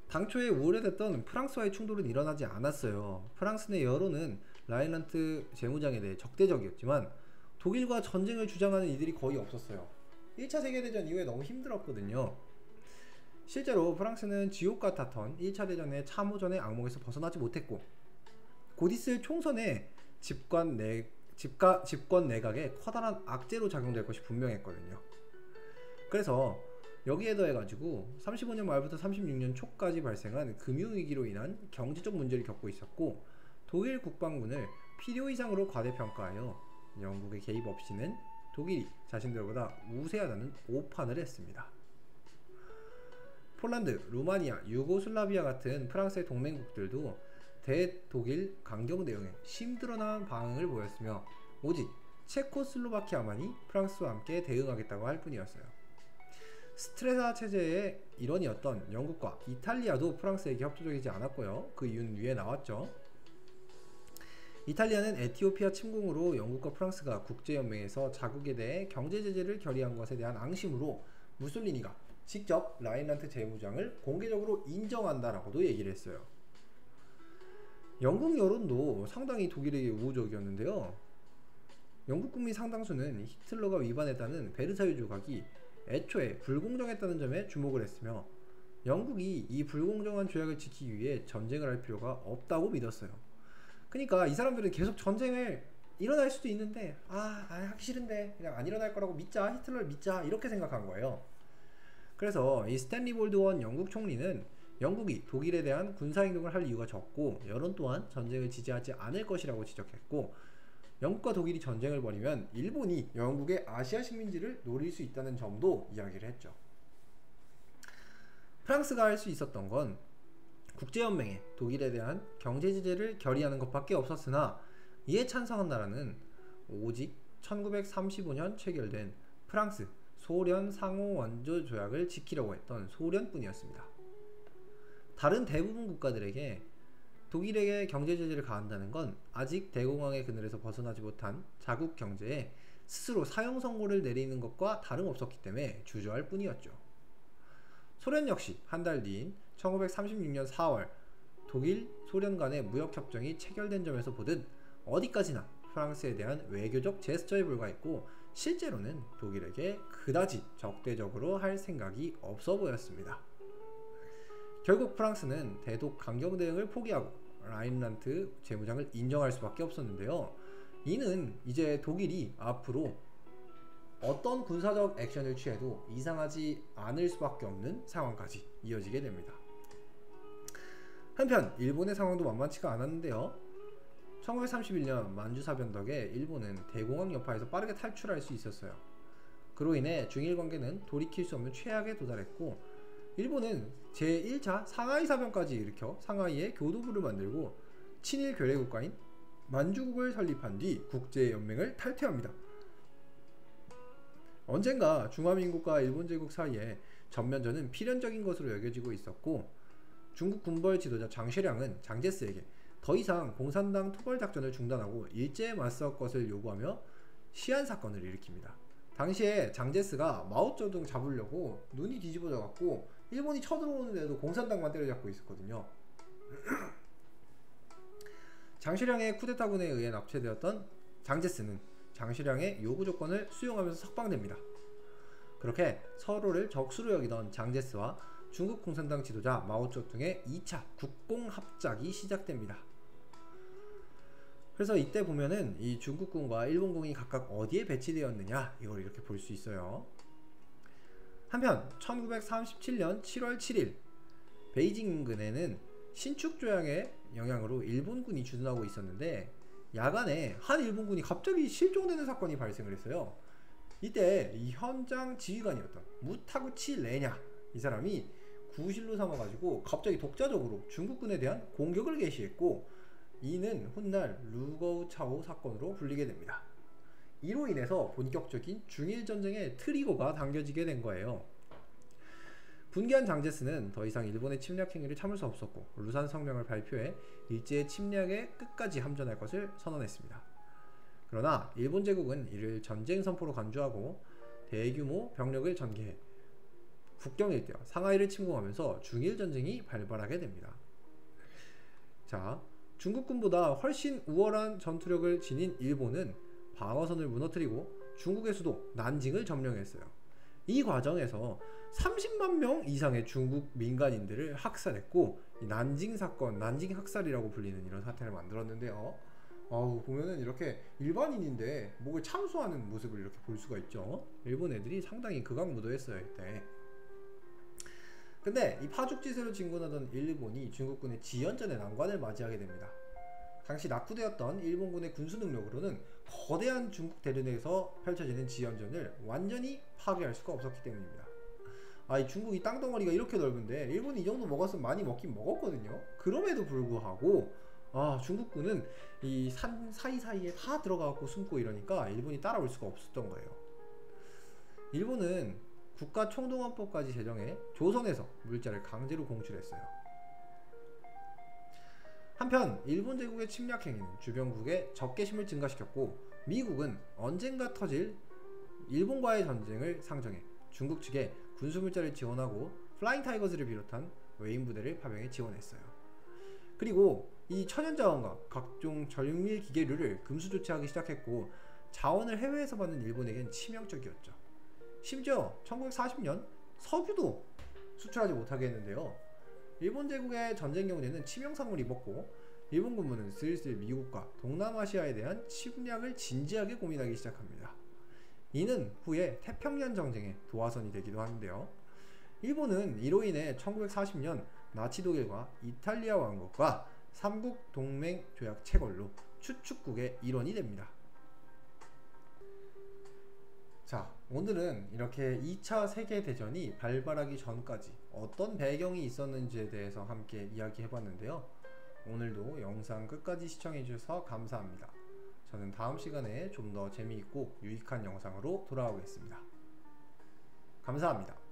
당초에 우려됐던 프랑스와의 충돌은 일어나지 않았어요. 프랑스 내 여론은 라인란트 재무장에 대해 적대적이었지만 독일과 전쟁을 주장하는 이들이 거의 없었어요. 1차 세계대전 이후에 너무 힘들었거든요. 실제로 프랑스는 지옥 같았던 1차 대전의 참호전의 악몽에서 벗어나지 못했고, 곧 있을 총선에 집권 내각에 커다란 악재로 작용될 것이 분명했거든요. 그래서 여기에 더해가지고 35년 말부터 36년 초까지 발생한 금융위기로 인한 경제적 문제를 겪고 있었고, 독일 국방군을 필요 이상으로 과대평가하여 영국의 개입 없이는 독일이 자신들보다 우세하다는 오판을 했습니다. 폴란드, 루마니아, 유고슬라비아 같은 프랑스의 동맹국들도 대독일 강경 대응에 심드러난 반응을 보였으며, 오직 체코슬로바키아만이 프랑스와 함께 대응하겠다고 할 뿐이었어요. 스트레사 체제의 일원이었던 영국과 이탈리아도 프랑스에게 협조적이지 않았고요. 그 이유는 위에 나왔죠. 이탈리아는 에티오피아 침공으로 영국과 프랑스가 국제연맹에서 자국에 대해 경제제재를 결의한 것에 대한 앙심으로 무솔리니가 직접 라인란트 재무장을 공개적으로 인정한다라고도 얘기를 했어요. 영국 여론도 상당히 독일에게 우호적이었는데요. 영국 국민 상당수는 히틀러가 위반했다는 베르사유 조각이 애초에 불공정했다는 점에 주목을 했으며, 영국이 이 불공정한 조약을 지키기 위해 전쟁을 할 필요가 없다고 믿었어요. 그러니까 이 사람들은 계속 전쟁을 일어날 수도 있는데 하기 싫은데 그냥 안 일어날 거라고 믿자, 히틀러를 믿자, 이렇게 생각한 거예요. 그래서 이 스탠리 볼드원 영국 총리는 영국이 독일에 대한 군사행동을 할 이유가 적고, 여론 또한 전쟁을 지지하지 않을 것이라고 지적했고, 영국과 독일이 전쟁을 벌이면 일본이 영국의 아시아 식민지를 노릴 수 있다는 점도 이야기를 했죠. 프랑스가 할 수 있었던 건 국제연맹에 독일에 대한 경제제재를 결의하는 것밖에 없었으나, 이에 찬성한 나라는 오직 1935년 체결된 프랑스 소련 상호 원조 조약을 지키려고 했던 소련뿐이었습니다. 다른 대부분 국가들에게 독일에게 경제제재를 가한다는 건 아직 대공황의 그늘에서 벗어나지 못한 자국 경제에 스스로 사형 선고를 내리는 것과 다름없었기 때문에 주저할 뿐이었죠. 소련 역시 한 달 뒤인 1936년 4월 독일, 소련 간의 무역협정이 체결된 점에서 보듯 어디까지나 프랑스에 대한 외교적 제스처에 불과했고, 실제로는 독일에게 그다지 적대적으로 할 생각이 없어 보였습니다. 결국 프랑스는 대독 강경 대응을 포기하고 라인란트 재무장을 인정할 수밖에 없었는데요. 이는 이제 독일이 앞으로 어떤 군사적 액션을 취해도 이상하지 않을 수밖에 없는 상황까지 이어지게 됩니다. 한편 일본의 상황도 만만치가 않았는데요. 1931년 만주사변 덕에 일본은 대공황 여파에서 빠르게 탈출할 수 있었어요. 그로 인해 중일 관계는 돌이킬 수 없는 최악에 도달했고, 일본은 제1차 상하이 사변까지 일으켜 상하이에 교도부를 만들고 친일 괴뢰 국가인 만주국을 설립한 뒤 국제연맹을 탈퇴합니다. 언젠가 중화민국과 일본 제국 사이에 전면전은 필연적인 것으로 여겨지고 있었고, 중국 군벌 지도자 장쉐량은 장제스에게 더 이상 공산당 토벌 작전을 중단하고 일제에 맞설 것을 요구하며 시안 사건을 일으킵니다. 당시에 장제스가 마오쩌둥 잡으려고 눈이 뒤집어져 갖고 일본이 쳐들어오는데도 공산당만 때려잡고 있었거든요. 장시량의 쿠데타군에 의해 납치되었던 장제스는 장시량의 요구 조건을 수용하면서 석방됩니다. 그렇게 서로를 적수로 여기던 장제스와 중국 공산당 지도자 마오쩌둥의 2차 국공합작이 시작됩니다. 그래서 이때 보면은 이 중국군과 일본군이 각각 어디에 배치되었느냐, 이걸 이렇게 볼 수 있어요. 한편 1937년 7월 7일 베이징 인근에는 신축 조약의 영향으로 일본군이 주둔하고 있었는데, 야간에 한 일본군이 갑자기 실종되는 사건이 발생을 했어요. 이때 이 현장 지휘관이었던 무타구치 레냐, 이 사람이 구실로 삼아가지고 갑자기 독자적으로 중국군에 대한 공격을 개시했고, 이는 훗날 루거우 차오 사건으로 불리게 됩니다. 이로 인해서 본격적인 중일전쟁의 트리거가 당겨지게 된 거예요. 분개한 장제스는 더 이상 일본의 침략 행위를 참을 수 없었고, 루산 성명을 발표해 일제의 침략에 끝까지 함전할 것을 선언했습니다. 그러나 일본 제국은 이를 전쟁 선포로 간주하고 대규모 병력을 전개해 국경 일대와 상하이를 침공하면서 중일전쟁이 발발하게 됩니다. 자, 중국군보다 훨씬 우월한 전투력을 지닌 일본은 방어선을 무너뜨리고 중국의 수도 난징을 점령했어요. 이 과정에서 30만 명 이상의 중국 민간인들을 학살했고, 이 난징 사건, 난징 학살이라고 불리는 이런 사태를 만들었는데요. 보면은 이렇게 일반인인데 목을 참수하는 모습을 이렇게 볼 수가 있죠. 일본 애들이 상당히 극악무도했어요 이때. 근데 이 파죽지세로 진군하던 일본이 중국군의 지연전의 난관을 맞이하게 됩니다. 당시 낙후되었던 일본군의 군수 능력으로는 거대한 중국 대륙에서 펼쳐지는 지연전을 완전히 파괴할 수가 없었기 때문입니다. 이 중국이 땅덩어리가 이렇게 넓은데 일본이 이 정도 먹었으면 많이 먹긴 먹었거든요. 그럼에도 불구하고 중국군은 이 산 사이사이에 다 들어가갖고 숨고 이러니까 일본이 따라올 수가 없었던 거예요. 일본은 국가총동원법까지 제정해 조선에서 물자를 강제로 공출했어요. 한편 일본 제국의 침략 행위는 주변국의 적개심을 증가시켰고, 미국은 언젠가 터질 일본과의 전쟁을 상정해 중국 측에 군수물자를 지원하고 플라잉 타이거즈를 비롯한 외인 부대를 파병해 지원했어요. 그리고 이 천연자원과 각종 정밀 기계류를 금수 조치하기 시작했고, 자원을 해외에서 받는 일본에겐 치명적이었죠. 심지어 1940년 석유도 수출하지 못하게 했는데요. 일본 제국의 전쟁 경제는 치명상을 입었고, 일본 군부는 슬슬 미국과 동남아시아에 대한 침략을 진지하게 고민하기 시작합니다. 이는 후에 태평양 전쟁의 도화선이 되기도 하는데요. 일본은 이로 인해 1940년 나치 독일과 이탈리아 왕국과 삼국 동맹 조약 체결로 추축국의 일원이 됩니다. 자, 오늘은 이렇게 2차 세계대전이 발발하기 전까지 어떤 배경이 있었는지에 대해서 함께 이야기해봤는데요. 오늘도 영상 끝까지 시청해주셔서 감사합니다. 저는 다음 시간에 좀 더 재미있고 유익한 영상으로 돌아오겠습니다. 감사합니다.